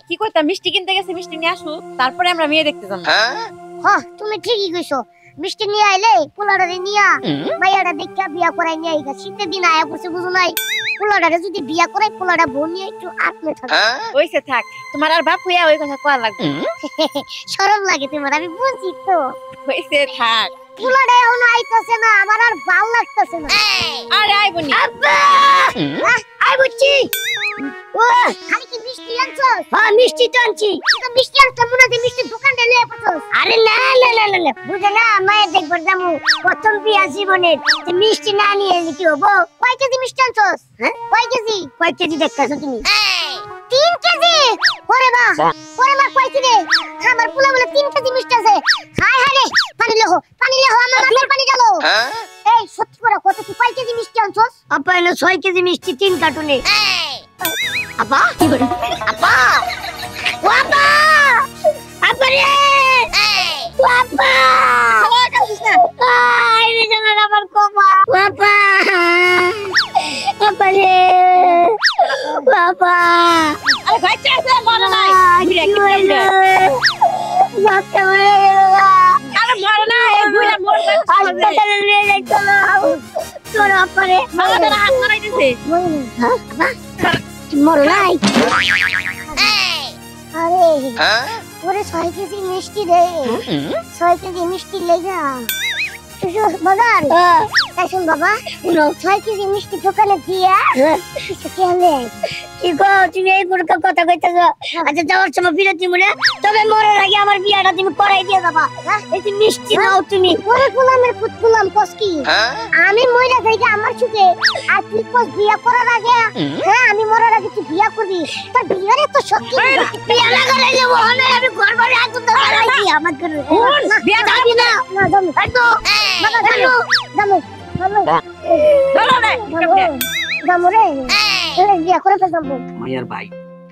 কি কইতা, মিষ্টি কিনতে গেছে, মিষ্টি নিয়ে আসো, তারপরে আমরা মেয়ে দেখতে যাবো। হ্যাঁ তুমি ঠিকই কইছো, মিষ্টি নিয়ে আইলে পোলারে নিয়া মাইয়াটা দেখা বিয়া করাই নিয়ে আইগা। শীতের দিন আয়া পড়ছে বুঝো নাই, পোলারে যদি বিয়া করে পোলাটা বোন নিয়ে একটু আত্মে থাকে। ওইসে থাক, তোমার আর বাপ হইয়া ওই কথা কোয়া লাগবে। শরম লাগে তোমার, আমি বুঝি তো। ওইসে থাক, পোলাটা এখন আইতাছে না, আমার আর ভাল লাগতাছে না। আরে আইবনি আব্বা আই বুঝছি। ও খালি কি মিষ্টি আনছস? হ্যাঁ মিষ্টি তো আনছি। তো মিষ্টি আনছ মনে হয় মিষ্টির দোকানটা নিয়ে পড়ছস। আরে না বুঝে না, মায়ের দেখবার যাবো প্রথম বিয়া জীবনের, তো মিষ্টি না নিয়ে এলে কি হবো? কয় কেজি মিষ্টি আনছস? হ্যাঁ কয় কেজি দেখতেছো তুমি? 3 কেজি। ওরে মা কয় কেজি? আমার পোলা বলে 3 কেজি মিষ্টি আছে। হায় হায় রে, পানি লেহো আমার মাথার পানি ঢালো। এই সত্যি করে কত তুই কয় কেজি মিষ্টি আনছস? আপা এলো 6 কেজি মিষ্টি 3 কার্টুনে। আপা কি করে? আপা ও আপা রে ও আপা খাওয়া খাচ্ছিস না? আই রে জানা আমার কোমা আপা রে আপা। আরে ভাই চাইছে মনে নাই বুইরা কি করে বাচ্চা মরে গেল। আরে মরে না, এই বুইরা মরবে হাসপাতালে নিয়ে যাই চলো। তোর আপা রে আমাদের হাত ধরাই দিছে। হ্যাঁ আপা মরে নাই? আরে ওরে 6 কেজি মিষ্টি রে, 6 কেজি মিষ্টি লেগা বাজার। তাই শুন বাবা, 6 কেজি মিষ্টি দোকানে দিয়া কিছু খেলে। কি গো তুমি এই বুড়ো কথা কইতেছ? আচ্ছা যাওয়ার সময় বিরতি মনে, তবে মরার আগে আমার বিয়াটা তুমি করাই দিয়ে যাবা। এই যে মিষ্টি নাও তুমি। ওরে গোলামের পুত গোলাম কস কি? আমি মইরা যাই আমার চুকে, আর তুই কস বিয়া করার আগে? হ্যাঁ আমি মরার আগে তুই বিয়া করবি? তোর বিয়ারে তো শক্তি বিয়া লাগাই দেব। হলে আমি ঘর বাড়ি আগুন ধরাই দি আমার ঘরে। বিয়া যাবি না? না যাবো। একদম বাবা যাবো যাবো রে। বিয়া করে তো যাবো। মাইয়ার ভাই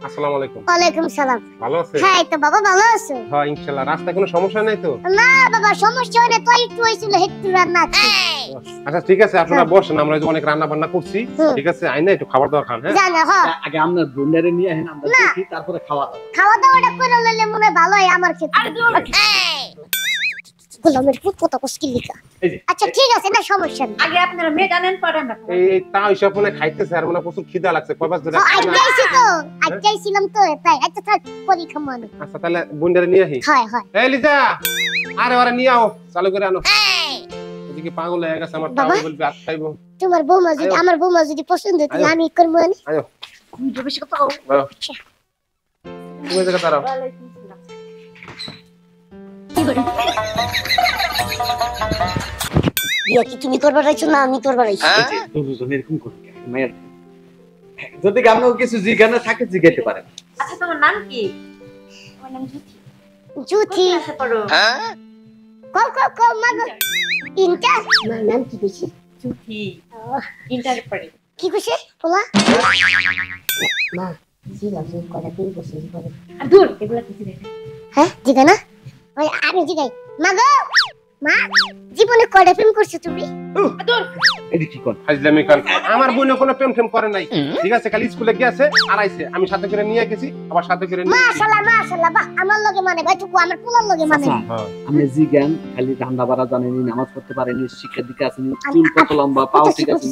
আসসালামু আলাইকুম। ওয়ালাইকুম সালাম। ভালো আছে? হ্যাঁ তো বাবা ভালো আছো? হ্যাঁ ইনশাআল্লাহ। রাস্তায় কোনো সমস্যা নাই তো? না বাবা সমস্যা হয় না, তো একটু হইছিল একটু রান্না। আচ্ছা ঠিক আছে, আপনারা বসেন, আমরা যে অনেক রান্না বান্না করছি, ঠিক আছে আইনা একটু খাবার দাবার খান। হ্যাঁ জানা হ্যাঁ আগে আপনার বোনডারে নিয়ে আসেন, আমরা দেখি তারপরে খাওয়া দাওয়া। খাওয়া দাওয়াটা করে লইলে মনে হয় ভালো হয় আমার ক্ষেত্রে। আরে দূর গোলামের পুত কত কষ্টি লিখা। আচ্ছা ঠিক আছে না সমস্যা নেই। আগে আপনারা মেয়ে জানেন পরে আমরা এই তা হিসাব মনে খাইতেছে, আর মনে প্রচুর খিদা লাগছে, কয় বাজ ধরে। আইতাইছিলাম তো তাই। আচ্ছা থাক পরি খামানো। আচ্ছা তাহলে বুন্ডারে নিয়ে আসি। হয় হয় এই লিজা আরে ওরা নিয়ে আও, চালু করে আনো। এদিকে পাগল হয়ে গেছে আমার, তাও বলবি আট খাইবো। তোমার বৌমা যদি আমার বৌমা যদি পছন্দ হয় তাহলে আমি করবো। আয়ো বেশি কথা কও। তুমি জায়গা দাঁড়াও। বিয়া কি তুমি করবার রাইছো না আমি করবার রাইছি? দুজন এরকম করে মায়ের যদি আপনি কিছু জিজ্ঞাসা থাকে জিজ্ঞাসতে পারেন। আচ্ছা তোমার নাম কি? আমার নাম জুথি। জুথি আছে পড়ো। কও মাগো। ইন্টার নাম কি কইছি? জুথি ইন্টার পড়ে। কি কইছে পোলা? মা জিগা জিগ কয়টা প্রেম করছে জীবনে আর দূর এগুলা কিছু দেখ হ্যাঁ জিগা না ওই আমি জিগাই মা গো মা জীবনে কয়টা প্রেম করছো তুমি দূর এটা কি কোন হাজলামি কাল আমার বোনে কোনো প্রেম টেম করে নাই ঠিক আছে খালি স্কুলে গিয়েছে আর আইছে আমি সাথে করে নিয়ে গেছি আবার সাথে করে নিয়ে গেছি। মাশাআল্লাহ বাহ আমার লগে মানে ভাই টুকু আমার পুলার লগে মানে হ্যাঁ। আপনি জিজ্ঞান খালি ধান্দা বাড়া জানেনি নামাজ পড়তে পারেনি শিক্ষা দিকে আসেনি চুল কত লম্বা পাও ঠিক আছে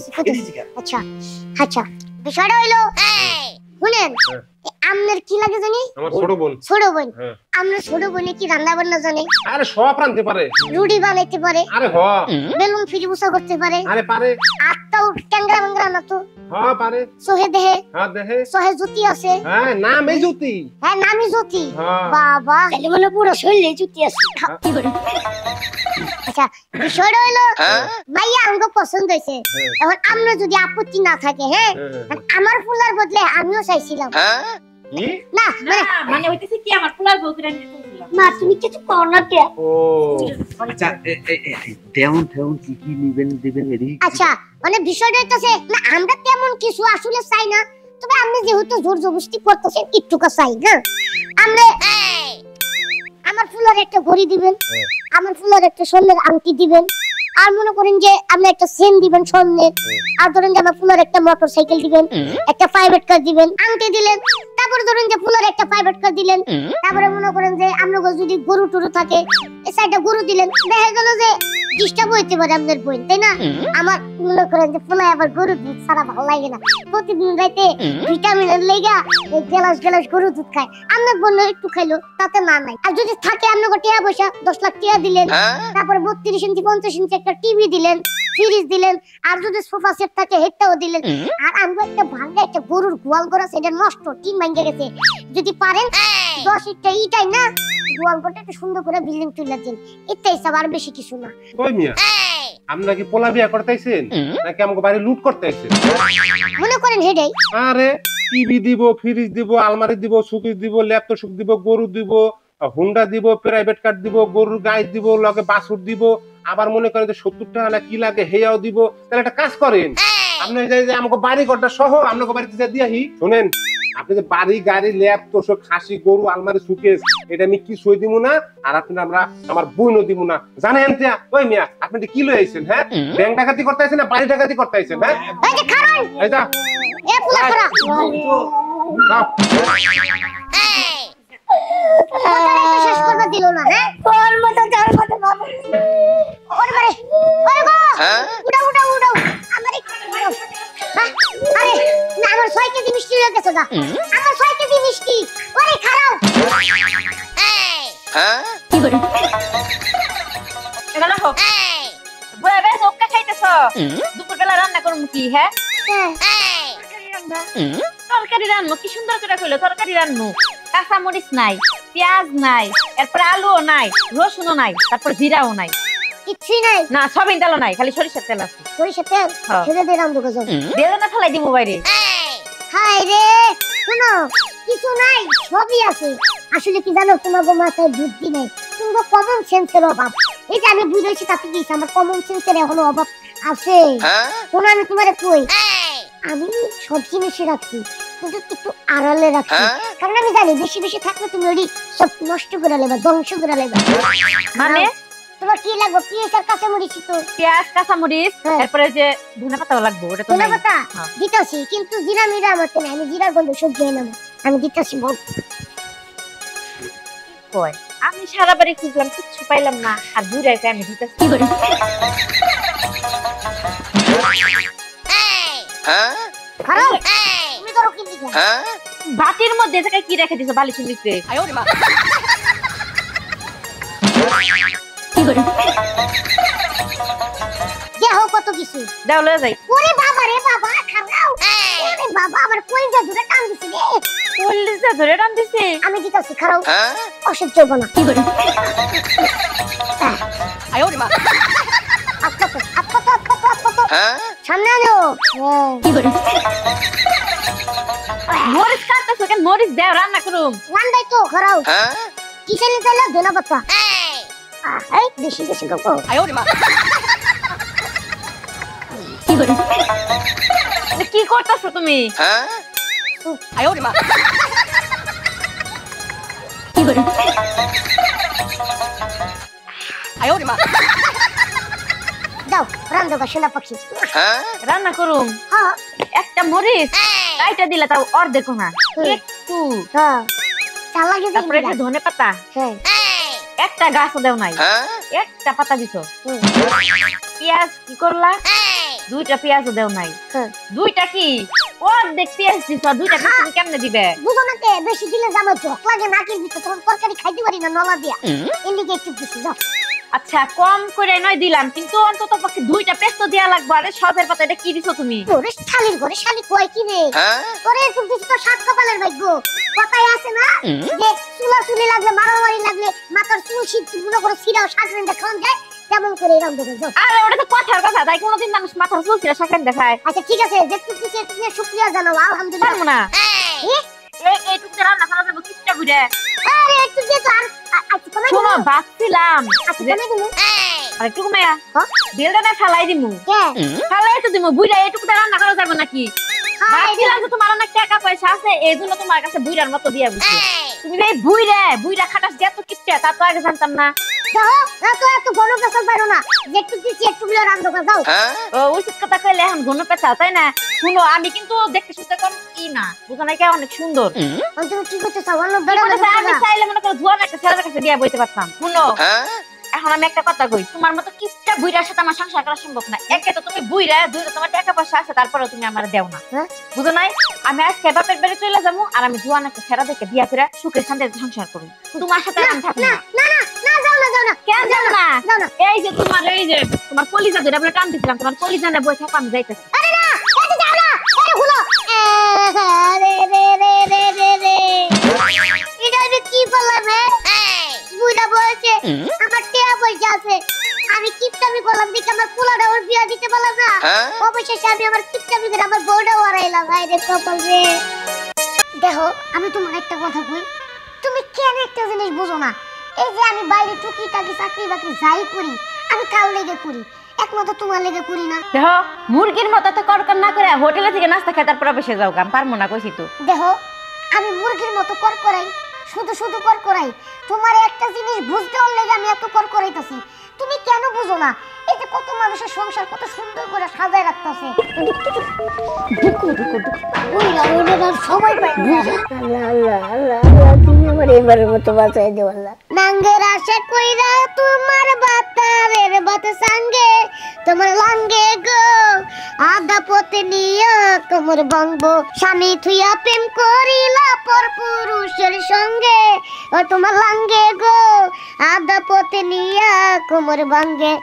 আচ্ছা আচ্ছা বিষয়টা হইলো শুনেন আমনের কি লাগে জানি আমার ছোট বোন ছোট বোন হ্যাঁ। আমরা ছোট বোনে কি রান্না বান্না জানে আরে সব রাঁধতে পারে রুটি বানাইতে পারে আরে হ বেলুন ফিরি বুসা করতে পারে আরে পারে আত্মাও ট্যাংরা বাংরা না তো হ্যাঁ পারে সোহে দেহে হ্যাঁ দেখে সোহে জুতি আছে হ্যাঁ নাম এই জ্যোতি হ্যাঁ নামি জ্যোতি হ্যাঁ। বাবা তাহলে মনে পুরো শরীরে জুতি আছে কি করে আচ্ছা বিষয়টা হইলো ভাইয়া আমাকে পছন্দ হয়েছে এখন আমরা যদি আপত্তি না থাকে হ্যাঁ আমার ফুলার বদলে আমিও চাইছিলাম কি না না মানে হইতেছে কি আমার পোলার বউ করে নিতে চাইছিলাম মা তুমি কিছু কর না কে ও আচ্ছা তেমন তেমন কি কি নিবেন দিবেন এরি আচ্ছা মানে বিষয়টা হইতাছে না আমরা তেমন কিছু আসলে চাই না তবে আপনি যেহেতু জোর জবরদস্তি করতেছেন একটুকু চাই না আমরা আমার ফুলার একটা ঘড়ি দিবেন আমার ফুলার একটা স্বর্ণের আংটি দিবেন আর মনে করেন যে আপনি একটা সেন দিবেন স্বর্ণের আর ধরেন যে আমার ফুলার একটা মোটরসাইকেল দিবেন একটা প্রাইভেট কার দিবেন আংটি দিলেন তারপরে ধরেন যে ফুলার একটা প্রাইভেট কার দিলেন তারপরে মনে করেন যে আপনার যদি গরু টরু থাকে এই সাইডে গরু দিলেন দেখা গেল যে ডিস্টার্ব হইতে পারে আপনার বোন তাই না আমার মনে করেন যে ফুলাই আবার গরু দুধ ছাড়া ভালো লাগে না প্রতিদিন রাইতে ভিটামিনের লেগা গ্লাস গ্লাস গরু দুধ খায় আপনার বোন একটু খাইলো তাতে না নাই আর যদি থাকে আপনার টাকা পয়সা 10 লাখ টাকা দিলেন তারপরে 32 ইঞ্চি 50 ইঞ্চি একটা টিভি দিলেন ফ্রিজ দিলেন আর যদি সোফা সেট থাকে হেটাও দিলেন আর আমি একটা ভাঙা একটা গরুর গোয়াল করা সেটা নষ্ট টিন ভাঙে গেছে যদি পারেন 10 টা ইটাই না গোয়াল করতে একটু সুন্দর করে বিল্ডিং তুলে দিন এটাই সব আর বেশি কিছু না কই মিয়া আমরা কি পোলা বিয়া করতেছেন নাকি আমাকে বাড়ি লুট করতে আইছেন মনে করেন হেডাই আরে টিভি দিব ফ্রিজ দিব আলমারি দিব সুকেস দিব ল্যাপটপ সুক দিব গরু দিব হুন্ডা দিব প্রাইভেট কার দিব গরুর গাই দিব লগে বাছুর দিব আবার মনে করেন যে 70 টাকা না কি লাগে হেয়াও দিব তাহলে একটা কাজ করেন আপনি যে আমাকে বাড়ি ঘরটা সহ আপনাকে বাড়িতে যা দিয়াহি শুনেন আপনি যে বাড়ি গাড়ি ল্যাপটপ সব খাসি গরু আলমারি সুকেস এটা আমি কি সই দিব না আর আপনি আমরা আমার বইনও দিব না জানেন তিয়া ওই মিয়া আপনি কি লই আইছেন হ্যাঁ ব্যাংক ডাকাতি করতে আইছেন না বাড়ি ডাকাতি করতে আইছেন হ্যাঁ এই যে খারান এই যা এ পুলা করা যাও। শেষ করবা দিল না হ্যাঁ তোর মতো যার মতো বাবা ওরে বারে ওরে গো উড়াও উড়াও উড়াও আমারে আরে না আমার 6 কেজি মিষ্টি হয়ে গেছে গা আমার 6 কেজি মিষ্টি ওরে খারাও কি করে এগুলা হোক বুয়া বেশ ওকা খাইতেছ দুপুর বেলা রান্না করব কি হ্যাঁ তরকারি রান্নো কি সুন্দর করে কইলো তরকারি রান্নো কাঁচা মরিচ নাই পেঁয়াজ নাই এরপর আলুও নাই রসুনও নাই তারপর জিরাও নাই কিচ্ছুই নাই না সবই তেল নাই খালি সরিষার তেল আছে সরিষা তেল হ্যাঁ। ছেড়ে দে রামদু গজব বেদনা ফেলাই দিব বাইরে হাই রে শুনো কিছু নাই সবই আছে আসলে কি জানো তোমার মাথায় বুদ্ধি নেই তোমার কমন সেন্সের অভাব এটা আমি বুঝেছি তাতে কি আমার কমন সেন্সের এখনো অভাব আছে শোনো আমি তোমারে কই আমি সব জিনিসই রাখছি কিন্তু একটু আড়ালে রাখছি কারণ আমি জানি বেশি বেশি থাকলে তুমি ওই সব নষ্ট করে নেবা ধ্বংস করে নেবা মানে তোমার কি লাগবে পিএসআর কাছে মরিছি তো পেঁয়াজ কাঁচা মরিচ হ্যাঁ। এরপরে যে ধনে পাতাও লাগবে ওটা তো তোলা নাই পাতা হ্যাঁ। দিতাছি কিন্তু জিরা মিরা আমার তো নাই আমি জিরার গন্ধ সহ্য হয় না আমি দিতাছি বল কয় আমি সারা বাড়ি খুঁজলাম কিচ্ছু পাইলাম না আর বুড়াইতে আমি দিতেছি কি করে খারাপ তুমি ধরো কি দিছো বাটির মধ্যে এটাকে কি রেখে দিছো বালিশের নিচে কি করে দেখো কত কিছু দাও লয়ে যাই ওরে বাবা রে বাবা খারাও ওরে বাবা আমার কইজা ধরে টান দিছে রে চল্লিশটা ধরে টান দিছে আমি দিতাছি খারাও অসহ্য হবো না কি করে আয় ওরে মা আপা সামনে আনো কি করে মরিচ কাটতেছো কেন মরিচ দাও রান্না করুম রান্দাই তো খারাও কিসের নিতে এলো ধনা পাতা এই বেশি বেশি গো আয় ওরে মা কি করে কি করতেছো তুমি যাও রান্ধো গা সোনা পাখি। রান্না করুম হ্যাঁ একটা মরিচ কাইটা দিলা তাও অর্ধেক না একটু হ্যাঁ চাল লাগে তারপরে একটু ধনে পাতা হ্যাঁ একটা গাছও দেও নাই একটা পাতা দিছো পেঁয়াজ কি করলা দুইটা পেঁয়াজও দেও নাই হ্যাঁ দুইটা কি অর্ধেক পেঁয়াজ দিছো আর দুইটা পেঁয়াজ তুমি কেমনে দিবে বুঝো না কে বেশি দিলে যে আমার ঝক লাগে নাকের ভিতরে তখন তরকারি খাইতে পারি না নলা দিয়া এদিকে একটু বেশি যাও। আচ্ছা কম করে নয় দিলাম কিন্তু অন্তত পক্ষে দুইটা পেস্ট দেয়া লাগবে আরে সবের পাতা এটা কি দিছো তুমি তোরে শালির ঘরে শালি কয় কি রে তোরে এরকম কিছু তো সাত কপালের ভাগ্য কথাই আছে না যে চুলা চুলি লাগলে মারামারি লাগলে মাথার চুল শীত গুলো করে সিরাও শাকরেন দেখান যায় তেমন করে রাম দেবে যাও। আরে ওটা তো কথার কথা তাই কোনোদিন মানুষ মাথার চুল ছিঁড়ে শাকেন দেখায় আচ্ছা ঠিক আছে যে তুমি তুমি শুকরিয়া জানাও আলহামদুলিল্লাহ। পারবো না এইটুকু রান্না করা যাবে কিচ্ছা বুঝে আরে একটু দিয়ে তো আর আচ্ছা কমে শোনো বাঁচছিলাম আচ্ছা কমে দিমু আর একটু মায়া হ্যাঁ বেলটা না ফালাই দিমু কে ফালাই তো দিমু বুইরা এইটুকু রান্না করা যাবে নাকি ভাবছিলাম যে তোমার অনেক টাকা পয়সা আছে এই জন্য তোমার কাছে বুইরার মতো দিয়া বুঝছি তুমি এই বুইরা খাটাস যে এত কিপটা তা তো আগে জানতাম না যাও এত এত ঘন পেছাল পারো না যে একটু দিছি একটু গুলো রাম দেবে যাও। ও উচিত কথা কইলে এখন ঘন পেঁচা তাই না শুনো আমি কিন্তু দেখতে শুনতে কম কি না বুঝো না কে অনেক সুন্দর তুমি কি করতে চাও অন্য কি বেড়া করেছে, আমি চাইলে মনে করো জোয়ান একটা ছেলের কাছে বিয়া বইতে পারতাম শুনো এখন আমি একটা কথা কই তোমার মতো কিপটা বুইরার সাথে আমার সংসার করা সম্ভব না একে তো তুমি বুইরা দুই তোমার টাকা পয়সা আছে তারপরেও তুমি আমার দেও না বুঝো নাই আমি আজকে বাপের বাড়ি চলে যাবো আর আমি জোয়ান একটা ছেড়া দেখে বিয়া করে সুখে শান্তিতে সংসার করব তোমার সাথে আমি থাকবো না না না না না যাও না যাও না কেন যাও না যাও না এই যে তোমার কলিজা ধরে বলে টান দিছিলাম তোমার কলিজা না বই থাকো আমি যাইতেছি আরে না এই যাও না আরে হলো আরে রে রে রে রে রে এটা আমি কি বললাম রে বুইড়া বলছে আমার টাকা পয়সা আছে আমি কিপটামি করলাম দেখে আমার পোলাটা ওর বিয়া দিতে পারলাম না অবশেষে আমি আমার কিপটামি করে আমার বউটা হারাইলাম ভাই রে কপাল রে। দেখো আমি তোমার একটা কথা কই তুমি কেন একটা জিনিস বুঝো না এই যে আমি বাইরে টুকিটাকি চাকরি বাকরি যাই করি আমি কাল লেগে করি একমাত্র তোমার লেগে করি না। দেখো মুরগির মতো তো করকর না করে হোটেলে থেকে নাস্তা খেয়ে তারপরে বসে যাও গাম পারবো না কইছি তো দেখো আমি মুরগির মতো কর করাই শুধু শুধু কর করাই তোমার একটা জিনিস বুঝতে হল লেগে আমি এত কর করাইতেছি তুমি কেন বুঝো না এই যে কত মানুষের সংসার কত সুন্দর করে সাজায় রাখতেছে সময় পাই না। আল্লাহ আল্লাহ আল্লাহ আল্লাহ তুমি আমার এবারের মতো বাঁচাই দেও আল্লাহ নাঙ্গের আশা কইরা তোমার বাতারের বাত সঙ্গে তোমার লাঙ্গে গো আধা পথে নিয়া কোমর ভাঙব স্বামী থুইয়া প্রেম করিলা পর পুরুষের সঙ্গে ও তোমার লাঙ্গে গো আধা পথে নিয়া কোমর ভাঙে।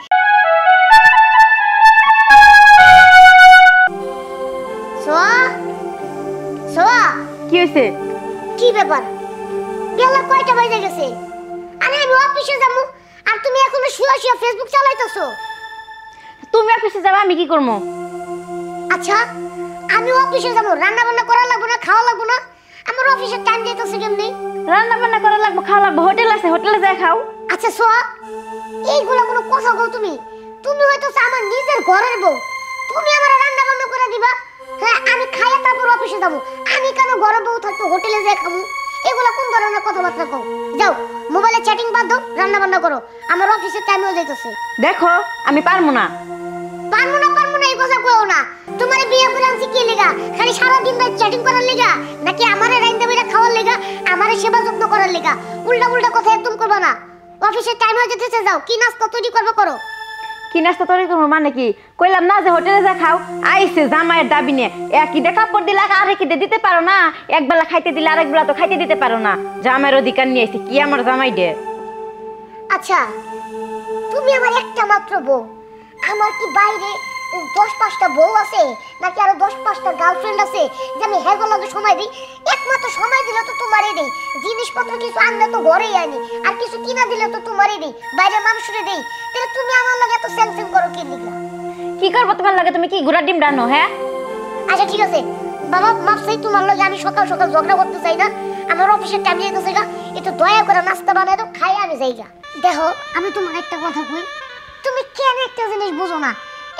সোয়া সোয়া কি হইছে কি ব্যাপার বেলা কয়টা বাজে গেছে আরে আমি অফিসে যাবো আর তুমি এখনো শুয়া শুয়া ফেসবুক চালাইতেছো। তুমি অফিসে যাবা আমি কি করবো আচ্ছা আমি অফিসে যাবো রান্না বান্না করা লাগবে না খাওয়া লাগবে না আমার অফিসের টাইম যেতেছে কেমনি রান্না বান্না করা লাগবে খাওয়া লাগবে হোটেল আছে হোটেলে যাই খাও আচ্ছা সোয়া এইগুলা কোনো কথা বল তুমি তুমি হয়তো আমার নিজের ঘরের বউ তুমি আমার রান্না বান্না করে দিবা হ্যাঁ আমি খাইয়া তারপর অফিসে যাবো আমি কেন ঘরে বউ থাকতে হোটেলে যাই খাবো এগুলা কোন ধরনের কথাবার্তা কও যাও মোবাইলে চ্যাটিং বাদ দাও রান্না বান্না করো আমার অফিসের টাইম হয়ে যাইতেছে। দেখো আমি পারবো না পারবো না এই কথা কও না তোমার বিয়ে করে আনছি কি লেগা খালি সারা দিন রাত চ্যাটিং করার লেগা নাকি আমারে রাইন্দা বইরা খাওয়ার লেগা আমারে সেবা যত্ন করার লেগা উল্টা উল্টা কথা একদম করবা না অফিসের টাইম হয়ে যেতেছে যাও কি নাস্তা তৈরি করবে করো। কি নাস্তা তৈরি করবো মানে কি কইলাম না যে হোটেলে যা খাও আইসে জামাইয়ের দাবি নিয়ে একই দে কাপড় দিলে আরেক দে দিতে পারো না এক বেলা খাইতে দিলে আরেক বেলা তো খাইতে দিতে পারো না জামাইয়ের অধিকার নিয়ে আইছে কি আমার জামাই দে। আচ্ছা তুমি আমার একটা মাত্র বউ আমার কি বাইরে 10-5টা বউ আছে নাকি আরো 10-5টা গার্লফ্রেন্ড আছে যে আমি হেগো লাগে সময় দিই একমাত্র সময় দিলে তো তোমারই দেই জিনিসপত্র কিছু আনলে তো ঘরেই আনি আর কিছু কিনা দিলে তো তোমারই দেই বাইরে মানুষরে দেই তাহলে তুমি আমার লাগে এত সেন্সিং করো কি লিখলা কি করবো তোমার লাগে তুমি কি ঘোড়ার ডিম রানো হ্যাঁ আচ্ছা ঠিক আছে বাবা মাপ চাই তোমার লাগে আমি সকাল সকাল ঝগড়া করতে চাই না আমার অফিসের টাইম যেতেছে গা একটু দয়া করে নাস্তা বানাই দাও খাই আমি যাই গা। দেখো আমি তোমার একটা কথা কই তুমি কেন একটা জিনিস বুঝো না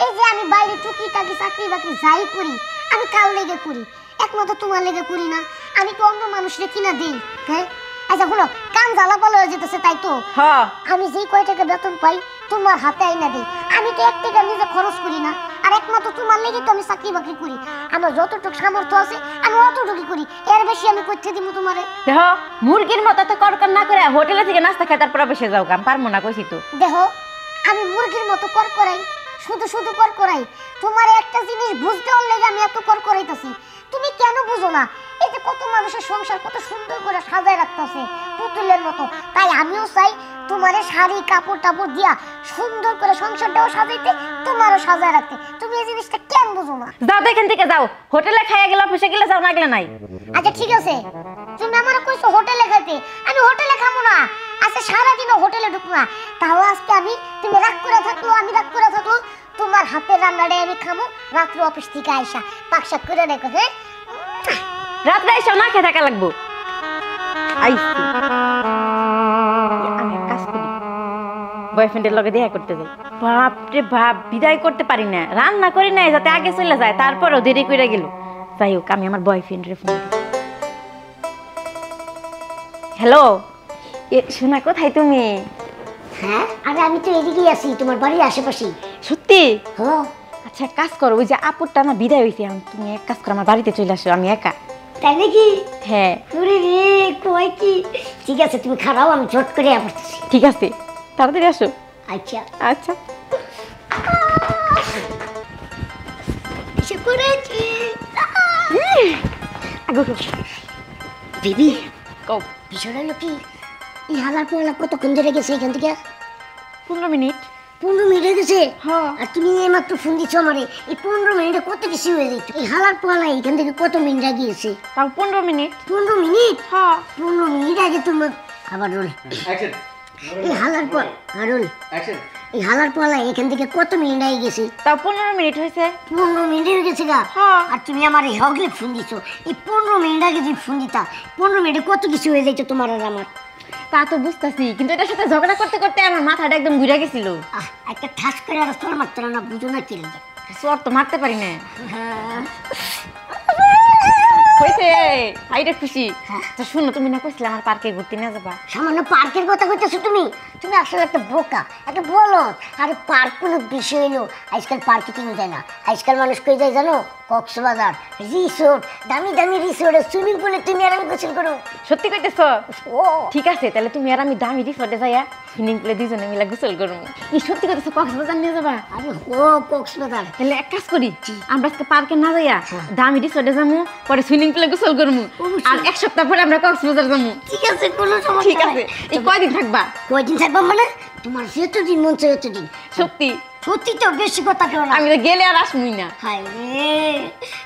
এই যে আমি বাইরে টুকিটাকি চাকরি বাকরি যাই করি আমি কাল লেগে করি একমাত্র তোমার লেগে করি না, আমি তো অন্য মানুষরে কিনা দিই। হ্যাঁ আচ্ছা হলো, কান জ্বালা পালা হয়ে যেতেছে তাই তো। হ্যাঁ আমি যেই কয় টাকা বেতন পাই তোমার হাতে আইনা দিই, আমি তো 1 টাকা নিজে খরচ করি না, আর একমাত্র তোমার লেগে তো আমি চাকরি বাকরি করি। আমার যতটুকু সামর্থ্য আছে আমি অতটুকুই করি, এর বেশি আমি করতে দিব তোমারে? দেখো মুরগির মতো তো করকর না করে হোটেলে থেকে নাস্তা খেয়ে তারপর বসে যাও, কাম পারবো না কইছি তো। দেখো আমি মুরগির মতো কর করাই, শুধু শুধু কর করাই, তোমার একটা জিনিস বুঝতে হলে আমি এত কর করাইতাছি, তুমি কেন বুঝো না? এই যে কত মানুষের সংসার কত সুন্দর করে সাজায় রাখতেছে পুতুলের মতো, তাই আমিও চাই তোমারে শাড়ি কাপড় টাপড় দিয়া সুন্দর করে সংসারটাও সাজাইতে, তোমারও সাজায় রাখতে। তুমি এই জিনিসটা কেন বুঝো না? যাও তো এখান থেকে যাও, হোটেলে খাইয়া গেলে অফিসে গেলে যাও, না গেলে নাই। আচ্ছা ঠিক আছে, তুমি আমার কইছো হোটেলে খাইতে, আমি হোটেলে খাবো না, আচ্ছা সারাদিনও হোটেলে ঢুকবো না, তাও আজকে আমি, তুমি রাগ করে থাকলো আমি রাগ করে থাকলো, তোমার হাতের রান্নাটাই আমি খাবো, রাত্রে অফিস থেকে আইসা পাকশাক করে রেখো। হ্যাঁ রাত্রে এসে না খেয়ে থাকা লাগবো। আইসি আমি এক কাজ করি, বয়ফ্রেন্ডের লগে দেখা করতে যাই। বাপরে বাপ, বিদায় করতে পারি না, রান্না করি নাই যাতে আগে চলে যায়, তারপরও দেরি করে গেল। যাই হোক আমি আমার বয়ফ্রেন্ডের ফোন দিই। হ্যালো শোনা, কোথায় তুমি? হ্যাঁ আরে আমি তো এদিকেই আছি, তোমার বাড়ির আশেপাশে। সত্যি? হ্যাঁ আচ্ছা এক কাজ করো, ওই যে আপুরটা আমার বিদায় হয়েছে, তুমি এক কাজ করো আমার বাড়িতে চলে আসো, আমি একা। তাই নাকি? হ্যাঁ ওরে রে কই কি, ঠিক আছে তুমি খারাও, আমি ঝট করে আসতেছি। ঠিক আছে তাড়াতাড়ি আসো। আচ্ছা আচ্ছা এসে পড়েছি। বেবি কও। বিষয়টা হলো কি, এই হালার পোহালা কতক্ষণ ধরে গেছে এখান থেকে? 15 মিনিট। 15 মিনিট হয়ে গেছে? হ্যাঁ। আর তুমি এইমাত্র ফোন দিচ্ছ আমারে, এই 15 মিনিটে কত কিছু হয়ে যেত। এই হালার পোহালা এখান থেকে কত মিনিট আগে গিয়েছে? তাও 15 মিনিট। 15 মিনিট? হ্যাঁ 15 মিনিট আগে তোমার আবার রোল। অ্যাকশন এই হালার পর রোল, অ্যাকশন এই হালার পোহালা এখান থেকে কত মিনিট আগে গেছে? তাও 15 মিনিট হয়েছে। 15 মিনিট হয়ে গেছে গা? হ্যাঁ। আর তুমি আমার এই হগলে ফোন দিছো, এই 15 মিনিট আগে যদি ফোন দিতা, 15 মিনিটে কত কিছু হয়ে যাইতো তোমার আর আমার। তা তো বুঝতেছি, কিন্তু এটার সাথে ঝগড়া করতে করতে আমার মাথাটা একদম ঘুরে গেছিল। একটা ঠাস করে আর তোর মারতে না, বুঝো না কি লাগে। চোর তো মারতে পারি না। হয়েছে হাইরে খুশি। তো শুনো, তুমি না কইছিলে আমার পার্কে ঘুরতে নিয়ে যাবা? সামান্য পার্কের কথা কইতেছো তুমি? তুমি আসলে একটা বোকা, একটা বলো। আরে পার্ক কোনো বিষয় এলো, আজকাল পার্কে কেউ যায় না, আজকাল মানুষ কই যায় জানো? কক্সবাজার রিসোর্ট, দামি দামি রিসোর্টে সুইমিং পুলে তুমি আর আমি গোসল করো। সত্যি কইতেছো? ও ঠিক আছে, তাহলে তুমি আর আমি দামি রিসোর্টে যাইয়া সুইমিং পুলে দুজনে মিলে গোসল করবো। এই সত্যি কইতেছো কক্সবাজার নিয়ে যাবা? আরে ও কক্সবাজার, তাহলে এক কাজ করি, আমরা আজকে পার্কে না যাইয়া দামি রিসোর্টে যাবো, পরে সুইমিং পুলে গোসল করবো, আর 1 সপ্তাহ পরে আমরা কক্সবাজার যাবো। ঠিক আছে কোনো সমস্যা ঠিক আছে। এই কয়দিন থাকবা? কয়দিন থাকবা মানে? তোমার যতদিন মন চায় ততদিন। সত্যি? সত্যি তো, বেশি কথা কেউ না। আমি তো গেলে আর আসবই না। হায় রে,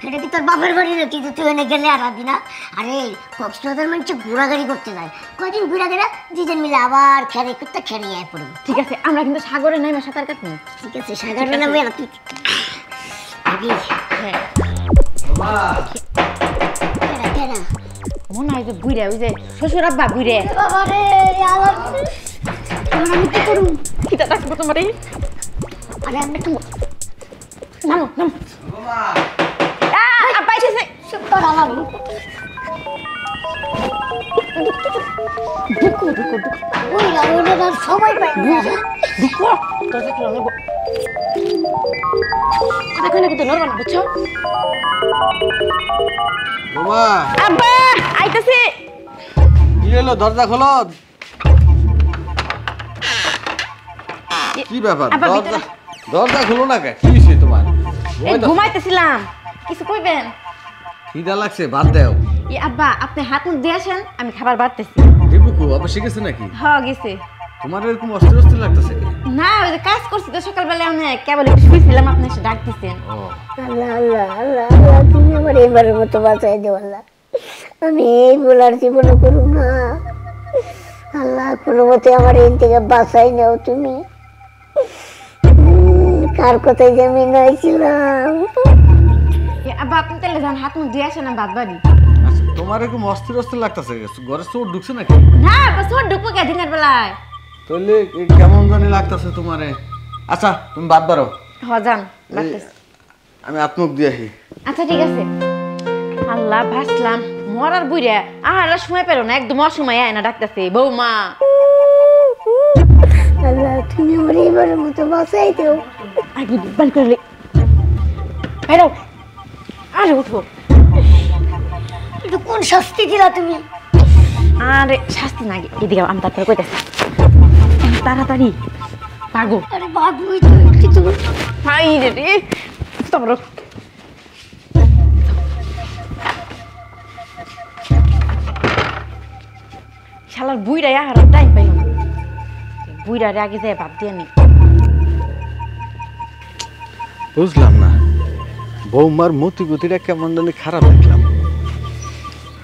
এটা কি তোর বাপের বাড়ি নাকি যে তুই এনে গেলে আর আসবি না? আরে কক্সবাজার মানুষ ঘোরাঘুরি করতে যায়, কয়দিন ঘুরা গেলে দুজন মিলে আবার খেয়ে করতে খেয়ে আয় পড়বো। ঠিক আছে, আমরা কিন্তু সাগরে নাইমা সাঁতার কাটবো। ঠিক আছে সাগরে নামে আর তুই হ্যাঁ কেডা কেডা? মনে হয় যে বুইরে, ওই যে শ্বশুর আব্বা বুইরে। বাবা রে আবার আমি কি করব? কিটা ডাকবো তোমার? এই আরে আমি তো নামো নামো। আব্বা এসেছে। সুপার আলাম ঢুকো ঢুকো ঢুকো ওই না ওই না সময় পাই না। ঢুকো। তোর যে খেলা নেবো। কথা কইলে কিন্তু নড়বা না, বুঝছো? বাবা আব্বা আইতাছে। কি হলো, দরজা খোলো। কি ব্যাপার, আব্বা, দরজা ভিতরে। দরজা খোলো না কে? কি হইছে তোমার? এই ঘুমাইতেছিলাম, কিছু কইবেন? খিদা লাগছে, ভাত দাও। ই আব্বা, আপনি হাত মুখ দিয়ে আসেন, আমি খাবার বাড়তেছি। দিবুকু আবার শিখেছে নাকি? হ্যাঁ গেছে। তোমার এরকম অস্থির অস্থির লাগতেছে? না ওই যে কাজ করছি তো সকালবেলা, অনেক কেবল একটু শুয়েছিলাম, আপনি এসে ডাক দিচ্ছেন। ও আল্লাহ আল্লাহ আল্লাহ আল্লাহ, তুমি আমার এবারের মতো বাঁচাই দেও আল্লাহ, আমি এই বলার জীবনে করুম না আল্লাহ, কোনো মতে আমার এই থেকে বাঁচাই নাও তুমি। কার কথাই যে আমি নইছিলাম। এ আব্বা, আপনি তাহলে যান, হাত মুখ দিয়ে আসেন, আমি ভাত বাড়ি। আচ্ছা, তোমার এরকম অস্থির অস্থির লাগতেছে, ঘরে চোর ঢুকছে নাকি? না আব্বা, চোর ঢুকবো কে দিনের বেলায়? তাহলে কেমন জানি লাগতেছে তোমারে। আচ্ছা তুমি বাদ বারো, হ যান বাড়তেছি। আমি আত্মক দিয়ে আসি। আচ্ছা ঠিক আছে। আল্লাহ ভাসলাম মরার বুইরা আর সময় পেল না, একদম অসময় আয় না ডাকতেছে বৌমা। আল্লাহ তুমি আমার এবারের মতো বাঁচাই দেও। আই বুদ্ধি বান করে বেরো, আরে উঠো। এটা কোন শাস্তি দিলা তুমি? আরে শাস্তি না, এদিকে আমি তারপরে কইতেছি তাড়াতাড়ি পাগো। আরে বাবুই তো কিছু হাই রে রে তোমরা শালার বুইরা আর টাইম পাইল না, বুইরারে আগে যায় বাদ দিয়ে নি। বুঝলাম না, বৌমার মতি গতিটা কেমন জানি খারাপ দেখলাম।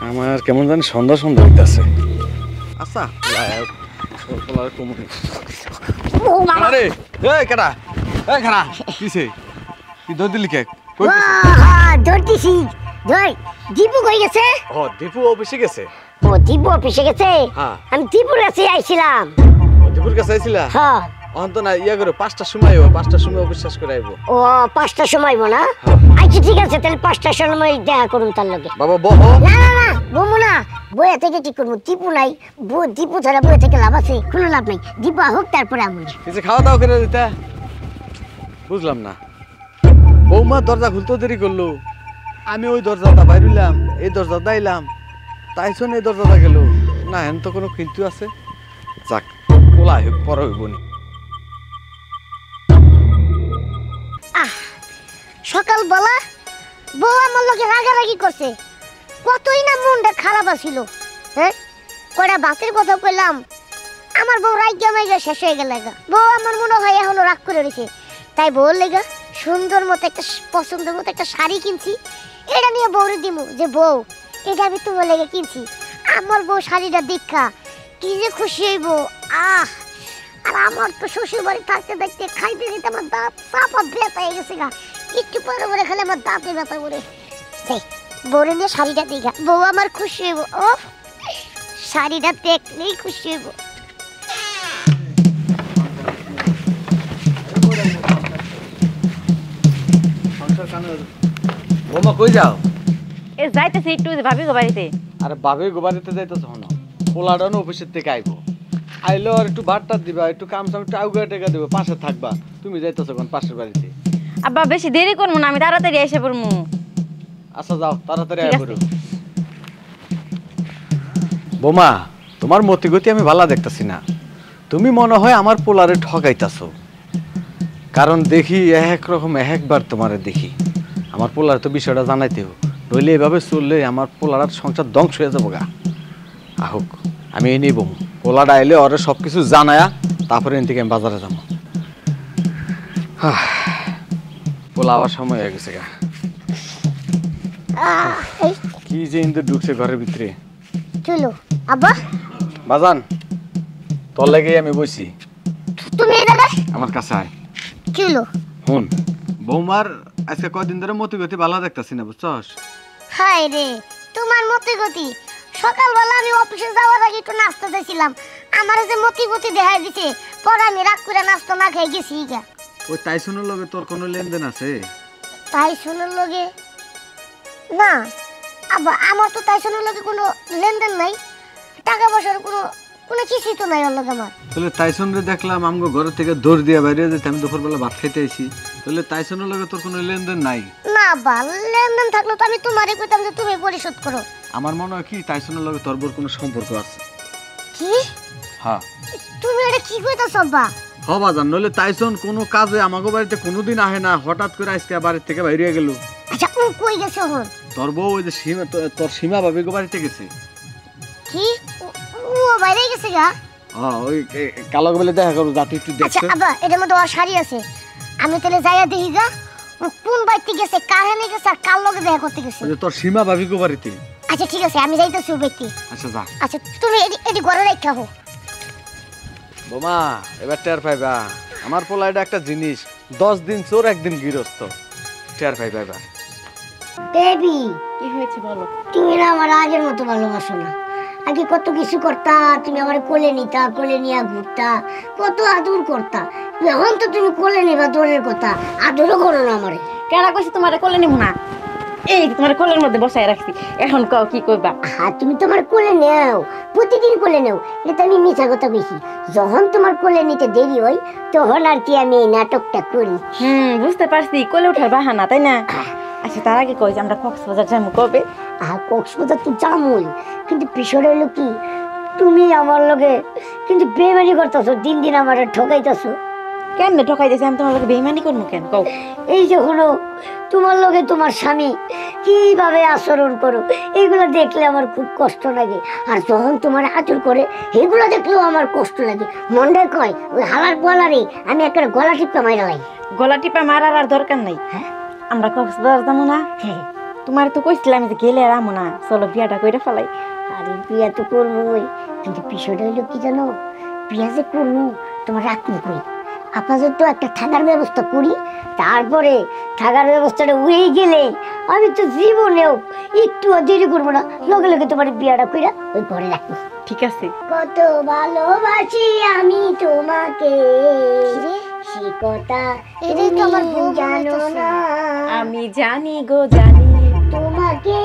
আমার কেমন জানি সন্ধ্যা সন্ধ্যা হইতাছে। আচ্ছা আরে এই কেডা, এই খানা কিছে কি দৌড় দিলি কে? কই গেছে? ধরতেছি ধর। দীপু কই গেছে? ও দীপু অফিসে গেছে। ও দীপু অফিসে গেছে? হ্যাঁ। আমি দীপুর কাছে আইছিলাম। দীপুর কাছে আইছিলা? হ্যাঁ। অন্ত না ইয়া করে 5টার সময় ও 5টার সময় অফিস শেষ করে আইবো। ও 5টার সময় না? আচ্ছা ঠিক আছে, তাহলে 5টার সময় দেখা করুন তার লগে। বাবা বহ। না না না বমু না, বইয়া থেকে ঠিক করবো। দীপু নাই, দীপু ছাড়া বইয়া থেকে লাভ আছে? কোনো লাভ নাই। দীপু হোক তারপরে আমি কিছু খাওয়া দাওয়া করে দিতা। বুঝলাম না, বৌমা দরজা খুলতে দেরি করলো, আমি ওই দরজাটা বাইরলাম, এই দরজাটা আইলাম, তাইছন এই দরজাটা গেল না। হেন তো কোনো কিন্তু আছে, যাক পোলা হোক পরে হইব নি। সকালবেলা বউ আমার লোকে রাগারাগি করছে, কতই না মনটা খারাপ আছিল। হ্যাঁ, কয়টা বাতের কথা কইলাম, আমার বউ রাগা মাইগা শেষ হয়ে গেল। বউ আমার মনে হয় এখনো রাগ করে রয়েছে। তাই বউর লেগা সুন্দর মতো একটা পছন্দের মতো একটা শাড়ি কিনছি। এটা নিয়ে বউরে দিমু যে বউ এটা আমি তোমার লেগে কিনছি। আমার বউ শাড়িটা দেখা কি যে খুশি হইব। আহ, আর আমার তো শ্বশুর বাড়ি থাকতে থাকতে খাইতে খেতে আমার দাঁত চাপা ব্যথা হয়ে গেছে গা। একটু পরে পরে খেলে আমার দাঁতে ব্যথা করে। বউরে নিয়ে শাড়িটা দেখা বউ আমার খুশি হইব। ও শাড়িটা দেখলেই খুশি হইব। বৌমা কই যাও? এ যাইতেছে একটু ভাবি গো বাড়িতে। আরে বাবির গোবারিতে যাইতেছ হন, পোলাডানো অফিসের থেকে আইবো, আইলো আর একটু ভাতটা দিবা, একটু কাম সাম একটু আউগা টেকা দেবো, পাশে থাকবা। তুমি যাইতেছ কোন পাশের বাড়িতে? আব্বা বেশি দেরি করবো না, আমি তাড়াতাড়ি এসে পড়মু। আচ্ছা যাও তাড়াতাড়ি আয় ঠিক পড়ো। বোমা তোমার মতি গতি আমি ভালো দেখতেছি না। তুমি মনে হয় আমার পোলারে ঠকাইতাছো, কারণ দেখি একরকম একবার তোমারে দেখি। আমার পোলার তো বিষয়টা জানাইতে হোক, নইলে এভাবে চললে আমার পোলার সংসার ধ্বংস হয়ে যাবো গা। আহুক আমি এই নিব, পোলাটা আইলে ওরে সব কিছু জানায়া তারপরে এন থেকে আমি বাজারে যাবো। পোলা আবার সময় হয়ে গেছে গা। কি যে ইন্দু ঢুকছে ঘরের ভিতরে। চলো আব্বা। বাজান তোর লাগে আমি বসি, তুমি এই জায়গায় আমার কাছে আয়। চলো। হুন বৌমার আজকে কয়দিন ধরে মতি গতি ভালো দেখতাছি না, বুঝছস? হাই রে, তোমার মতি গতি। সকালবেলা আমি অফিসে যাওয়ার আগে একটু নাস্তা চাইছিলাম, আমার যে মতি গতি দেখাই দিছে, পরে আমি রাগ করে নাস্তা না খাই গেছি গা। ওই তাইসুনের লগে তোর কোনো লেনদেন আছে? তাই শোনার লগে না আব্বা, আমার তো তাই শোনার লগে কোনো লেনদেন নাই, টাকা পয়সার কোনো কোনো কিছুই তো নাই ওর লগে আমার। তাহলে তাইসুনরে দেখলাম আমগো ঘর থেকে দৌড় দিয়ে বাইরে যেতে, আমি দুপুরবেলা ভাত খাইতে আইছি, তাহলে তাইসুনের লগে তোর কোনো লেনদেন নাই? না আব্বা, লেনদেন থাকলে তো আমি তোমারে কইতাম যে তুমি পরিশোধ করো। আমার মনে হয় কি তাইসুনের লগে তোর বোর কোনো সম্পর্ক আছে। কি? হ্যাঁ। তুমি এটা কি কইতাছ আব্বা? হ বাজান, নইলে তাইসুন কোনো কাজে আমাগো বাড়িতে কোনোদিন আহে না, হঠাৎ করে আজকে বাড়ির থেকে বাইরে গেল। আচ্ছা ও কই গেছে হন? তোর বউ ওই যে সীমা, তোর সীমা ভাবি গো বাড়িতে গেছে। কি? ও বাইরে গেছে গা? হ্যাঁ, ওই কালো বলে দেখা করো, যাতে একটু আচ্ছা দেখছো। আব্বা, এটার মধ্যে ওর শাড়ি আছে, আমি তাহলে যাইয়া দেখি গা ও কোন বাড়িতে গেছে, কার হানে গেছে আর কার লগে দেখা করতে গেছে। ওই যে তোর সীমা ভাবি গো বাড়িতে। আচ্ছা ঠিক আছে, আমি যাইতেছি ও ব্যক্তি। আচ্ছা যা। আচ্ছা তুমি এটি ঘরে রাখা হো। বোমা এবার টের পাইবা, আমার পোলাইটা একটা জিনিস, 10 দিন চোর 1 দিন গৃহস্থ। টের পাইবা এবার। বেবি, কি হয়েছে বলো? তুমি না আমার আগের মতো ভালোবাসো না। আগে কত কিছু করতা, তুমি আমার কোলে নিতা, কোলে নিয়ে ঘুরতা, কত আদর করতা। এখন তো তুমি কোলে নিবা দূরের কথা, আদরও করো না আমারে। কেডা কইছে তোমারে কোলে নিব না? এই তোমার কোলের মধ্যে বসায় রাখছি, এখন কও কি কইবা? হ্যাঁ তুমি তোমার কোলে নেও, প্রতিদিন কোলে নেও, এটা আমি মিছা কথা বেশি। যখন তোমার কোলে নিতে দেরি হয় তখন আর কি আমি এই নাটকটা করি। বুঝতে পারছি, কোলে ওঠার বাহানা তাই না? আচ্ছা তার আগে কই যে আমরা কক্সবাজার যাবো কবে? কক্সবাজার তো জামুই, কিন্তু বিষয়টা হলো কি, তুমি আমার লগে কিন্তু বেমানি করতেছো, দিন দিন আমার ঠকাইতেছো। কেমনে ঠকাইতেছি আমি? তোমার লগে বেইমানি করবো কেন কও? এই যে হলো তোমার লগে তোমার স্বামী কিভাবে আচরণ করো, এইগুলো দেখলে আমার খুব কষ্ট লাগে। আর যখন তোমার আচর করে এগুলো দেখলেও আমার কষ্ট লাগে। মনটা কয় ওই হালার গলারে আমি একটা গলা টিপা মাইরা লাই। গলা টিপা মারার আর দরকার নাই, আমরা কক্সবাজার যাবো না? তোমার তো কইছিলাম যে গেলে আর আমো না, চলো বিয়াটা কইরা ফেলাই। আরে বিয়া তো করবোই, কিন্তু বিষয়টা হলো কি জানো, বিয়া যে করবো তোমার রাখবো কই। আপাতত একটা থাকার ব্যবস্থা করি, তারপরে থাকার ব্যবস্থাটা হয়ে গেলে আমি তো জীবনেও একটু দেরি করবো না, লগে লগে তোমার বিয়াটা কইরা ওই ঘরে রাখবো। ঠিক আছে। কত ভালোবাসি আমি তোমাকে, সে কথা তুমি জানো না। আমি জানি গো জানি, তোমাকে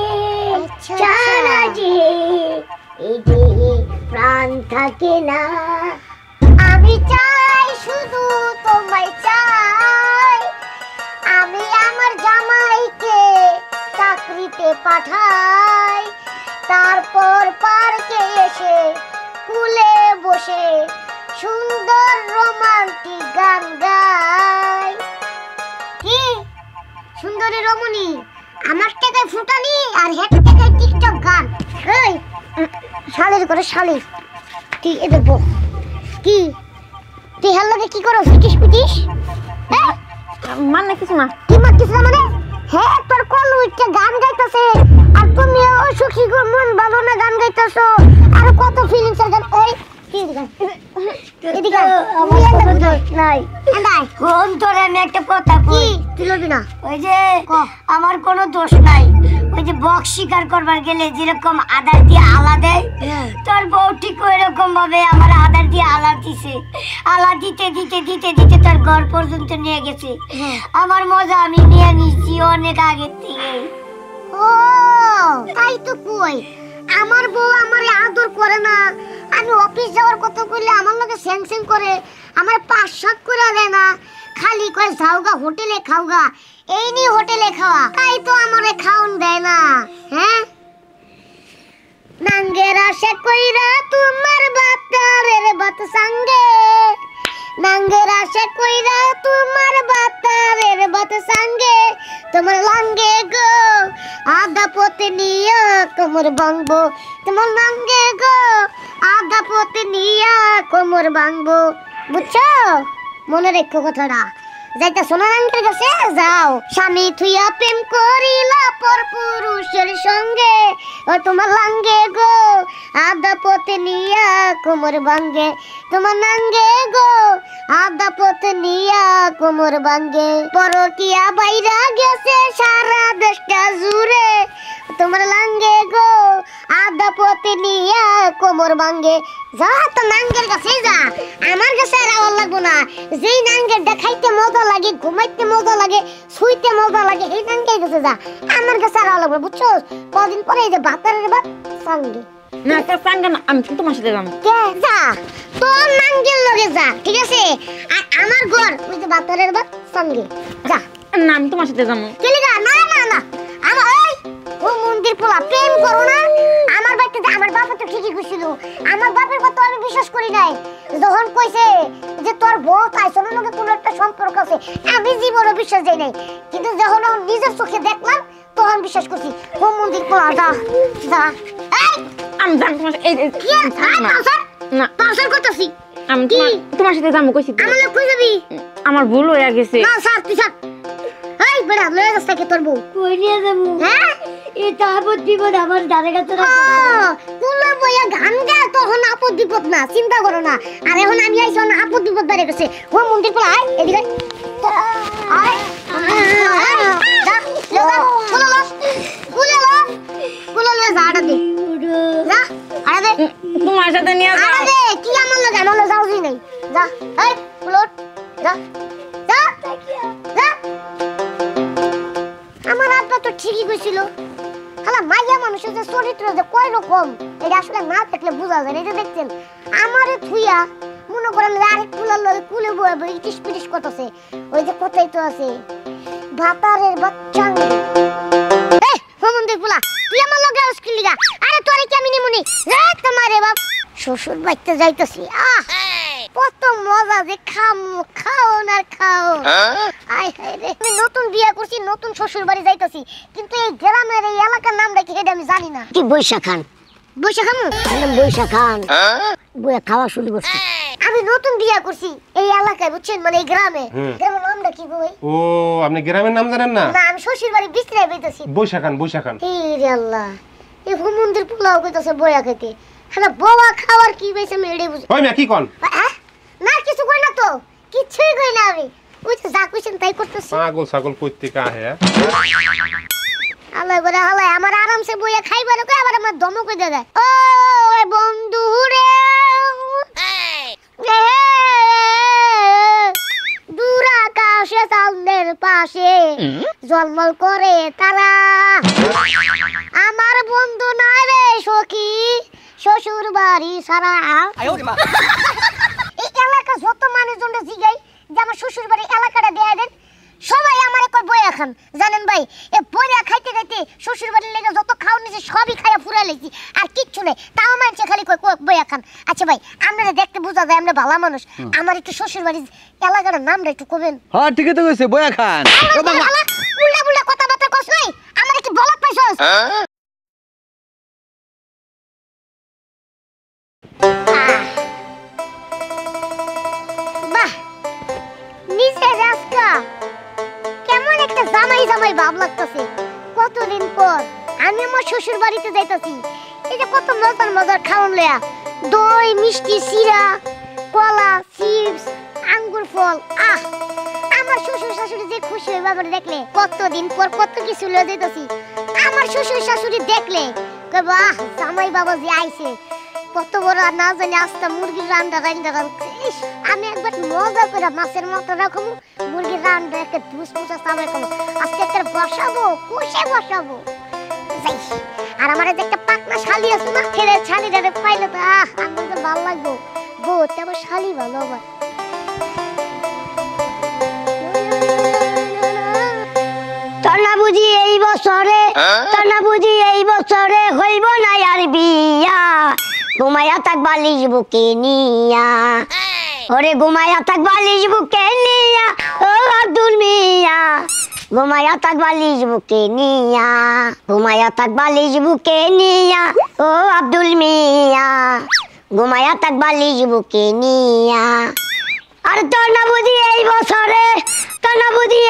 ছাড়া যে এই দেহে প্রাণ থাকে না। আমি চাই শুধু তোমায় চাই, আমি আমার জামাইকে চাকরিতে পাঠাই, তারপর পার্কে এসে কুলে বসে সুন্দর রোমান্টিক গান গাই। কি সুন্দরী রমণী, আমার টাকায় ফুটানি আর হেড টাকায় টিকটক গান। এই শালের করে শালি তুই এ দেখবো কি, তুই হেল লাগে কি করো ফিটিস পিটিস? মানে কিছু না। কি মারতিস না মানে? হ্যাঁ তোর কোন উইটে গান গাইতেছে আর তুমি ও সুখী গো মন ভালো না গান গাইতেছো, আর কত ফিলিংস এর গান। এই কি গান এদিকে আমি একটা বুঝছ নাই নাই কোন তোরে আমি একটা কথা কই, তুই লবি না? ওই যে আমার কোনো দোষ নাই, ওই যে বক্স শিকার করবার গেলে যেরকম আদার দিয়ে আলা দেয়, তোর বউ ঠিক ওই রকম ভাবে আমার আদার দিয়ে আলা দিছে। আলা দিতে দিতে দিতে দিতে তার ঘর পর্যন্ত নিয়ে গেছে। আমার মজা আমি নিয়ে নিছি অনেক আগে থেকে। ও তাই তো কই, আমার বউ আমারে আদর করে না, আমি অফিস যাওয়ার কথা কইলে আমার লগে স্যাং স্যাং করে, আমার 5-7 করে দেয় না, খালি কয় যাওগা হোটেলে খাওগা, এই নি হোটেলে খাওয়া, তাই তো আমারে খাওন দেয় না। হ্যাঁ নাঙ্গের আশা কইরা তোমার বাতারের বাত সঙ্গে, নাঙ্গের আশা কইরা তোমার বাতারের বাত সঙ্গে, তোমার লাঙ্গে গো আধা পথে নিয়া কোমর ভাঙবো, তোমার লাঙ্গে গো আধা পথে নিয়া কোমর ভাঙবো। বুঝছো? মনে রেখো কথাটা। যাইতা সোনারাঙ্গের কাছে যাও, স্বামী থুইয়া প্রেম করিলা পর পুরুষের সঙ্গে, ও তোমার লাঙ্গে গো আধা পথে নিয়া কোমর ভাঙ্গে, তোমার নাঙ্গে গো আধা পথে নিয়া কোমর ভাঙ্গে। পরকিয়া বাইরা গেছে সারা দেশটা জুড়ে, তোমার লাঙ্গে গো আধা পথে নিয়া কোমর ভাঙ্গে। যা তো নাঙ্গের কাছে যা, আমার কাছে আর আওয়ার লাগবো না। যেই নাঙ্গের দেখাইতে মজা লাগে, ঘুমাইতে মজা লাগে, শুইতে মজা লাগে, এই নাঙ্গের কাছে যা, আমার কাছে আর আওয়ার লাগবো। বুঝছো? কদিন পরে এই যে বাতারের বাত সঙ্গে না তোর সঙ্গে না, আমি তোমার সাথে যাবো। কে যা, তোর নাঙ্গের লগে যা, ঠিক আছে? আর আমার ঘর ওই যে বাতারের বাত সঙ্গে যা। না আমি তোমার সাথে যাবো। চলে যা। না না না, আমার ওই ও মন্দির পোলা প্রেম করো না। আমার বাড়িতে যে আমার বাবা তো ঠিকই কইছিল, আমার বাপের কথা আমি বিশ্বাস করি নাই। যখন কইছে যে তোর বউ তাইছনের লগে কোনো একটা সম্পর্ক আছে, আমি জীবনে বিশ্বাস দেই নাই, কিন্তু যখন আমি নিজের চোখে দেখলাম তখন বিশ্বাস করছি। ও মন্দির পোলা যা যা। এই আমি যাবো তোমার সাথে। এই কি পাউসার না পাউসার করতেছি, আমি তোমার সাথে যাবো কইছি তো। আমার লোক কই যাবি? আমার ভুল হয়ে গেছে। না স্যার তুই স্যার। এই বেড়া লয়ে যাস থেকে তোর বউ কই নিয়ে যাবো? হ্যাঁ এটা আপদ বিপদ আমার দাঁড়ে কাছে তুলা বইয়া গান গা, তখন আপদ বিপদ না, চিন্তা করো না। আর এখন আমি আইছি না, আপদ বিপদ দাঁড়ে গেছে। ও মন্দির পোলা আয় এদিকে আয়, যা লগা কুলা লো কুলা লো কুলা লো, যা আড়া দে যা, আড়া দে তোমার সাথে নিয়ে যাও। আড়া দে কি আমার লগে যাও জি নাই, যা এই উলট যা যা যা। আমার আব্বা তো ঠিকই কইছিল হালা মাইয়া মানুষের যে চরিত্র যে কয় রকম এটা আসলে না দেখলে বোঝা যায় না। এটা দেখছেন আমারে থুইয়া মনে করেন যে আরেক কুলার লগে কুলে বয়ে বয়ে ইটিস পিটিস করতেছে। ওই যে কথাই তো আছে ভাতারের বাচ্চা এই হোমন্দির পোলা তুই আমার লগে আসকি লিগা। আরে তোরে কি আমি নিমুনি রে তোমারে বাপ শ্বশুর বাড়িতে যাইতাছি। কত মজা যে খাও না খাও। আয় হায় রে আমি নতুন বিয়ে করছি নতুন শ্বশুর বাড়ি যাইতাছি কিন্তু এই গ্রামের এই এলাকার নামটা কি এটা আমি জানি না। কি বৈশা খান? বৈশা খামু বৈশা খান বইয়া খাওয়া শুরু করছি। আমি নতুন বিয়ে করছি এই এলাকায় বুঝছেন মানে এই গ্রামে। গ্রামের নামটা কি বই? ও আপনি গ্রামের নাম জানেন না? না আমি শ্বশুর বাড়ি বিছরাই বইতাছি। বৈশা খান বৈশা খান। এই রে আল্লাহ এই হুমন্দির পোলাও কইতাছে বইয়া খেতে। হ্যাঁ বওয়া খাওয়ার কি বেছে আমি এটাই বুঝি। ওই মিয়া কি কোন? না কিছু কই না তো কিছুই কই না আমি ওই তো যা কইছেন তাই করতেছি। পাগল ছাগল কইতে কা হে? আল্লাহ করে আল্লাহ আমার আরামসে বইয়া খাইবার কই আবার আমার দম কই দেয়। ও বন্ধু রে দূর আকাশে চাঁদের পাশে জলমল করে তারা আমার বন্ধু নাই রে সখী শ্বশুর বাড়ি সারা। এই এলাকা যত মানুষজন জিগাই যে আমার শ্বশুর বাড়ি এলাকাটা দেয়া দেন সবাই আমারে কই বইয়া খান। জানেন ভাই এ বইয়া খাইতে খাইতে শ্বশুর বাড়ির লেগে যত খাওয়া নিছে সবই খাইয়া ফুরা লেছি আর কিচ্ছু নেই তাও মানছে খালি কই বইয়া খান। আচ্ছা ভাই আপনারা দেখতে বোঝা যায় আমরা ভালো মানুষ আমার একটু শ্বশুর বাড়ির এলাকার নামটা একটু কবেন? হ্যাঁ ঠিকই তো কইছে বয়া খান। উল্টা উল্টা কথাবার্তা কস নাই আমার কি বলত পাইছস? বাহ নিচে রাস্তা কেমন একটা জামাই জামাই ভাব লাগতেছে। কতদিন পর আমি আমার শ্বশুর বাড়িতে যাইতাছি। এই যে কত মজার মজার খাওয়ান লয়া দই মিষ্টি সিরা কলা চিপস আঙ্গুর ফল। আমার শ্বশুর শাশুড়ি যে খুশি হইবা আমার দেখলে কতদিন পর কত কিছু লয়ে যাইতাছি। আমার শ্বশুর শাশুড়ি দেখলে কই বাহ জামাই বাবা যে আইছে কত বড় না জানি আস্তা মুরগির রান্না আমি একবার মজা করে মাছের মতো রাখবো মুরগির রান্না একটা দুস মুচা সামনে খাবো আজকে একটা বসাবো কুষে বসাবো যাই। আর আমার একটা পাকনা শালি আছে না ছেলে শালিটা পাইলে তো আমার তো ভালো লাগবো বউ আমার শালি ভালো আবার। তনা বুঝি এই বছরে হইব না আর বিয়া ঘুমায়া থাক বালিশ বুকে নিয়া ওরে ঘুমায়া থাক বালিশ বুকে নিয়া ও আব্দুল মিয়া ঘুমায়া থাক বালিশ বুকে নিয়া ঘুমায়া থাক বালিশ বুকে নিয়া ও আব্দুল মিয়া ঘুমায়া থাক বালিশ বুকে নিয়া। আর তনা বুঝি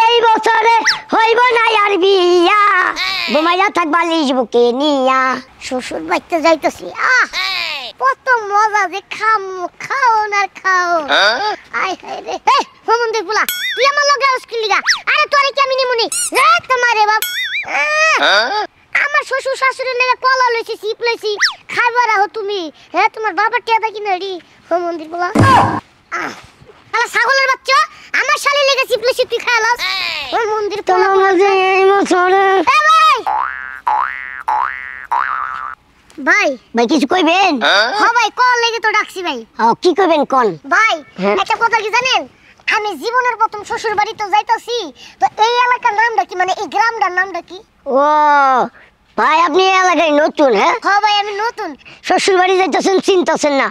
এই বছরে হইব না আর বিয়া ঘুমাইয়া থাক বালিশ বুকে নিয়া। শ্বশুর বাড়িতে যাইতেছি কত মজা যে খাও না খাও। আয় হায় রে এই হোমন্দির পোলা তুই আমার লগে আসকি লিগা। আরে তোরে কি আমি নিমুনি রে তোমারে বাপ আমার শ্বশুর শাশুড়ির লেগে কলা লইছি সিপ লইছি খাইবার আহ তুমি। হ্যাঁ তোমার বাবার টিয়া কি নাড়ি হোমন্দির পোলা আলা ছাগলের বাচ্চা আমার শালি লেগে সিপ লইছি তুই খাইলাস হোমন্দির পোলা। ভাই ভাই কিছু কইবেন? হ্যাঁ ভাই কল লেগে তো ডাকছি ভাই। কি কইবেন কোন? ভাই একটা কথা কি জানেন আমি জীবনের প্রথম শ্বশুর বাড়ি তো যাইতাছি তো এই এলাকার নামটা কি মানে এই গ্রামটার নামটা কি? ও ভাই আপনি এই এলাকায় নতুন? হ্যাঁ ভাই আমি নতুন শ্বশুর বাড়ি যাইতেছেন চিনতেছেন না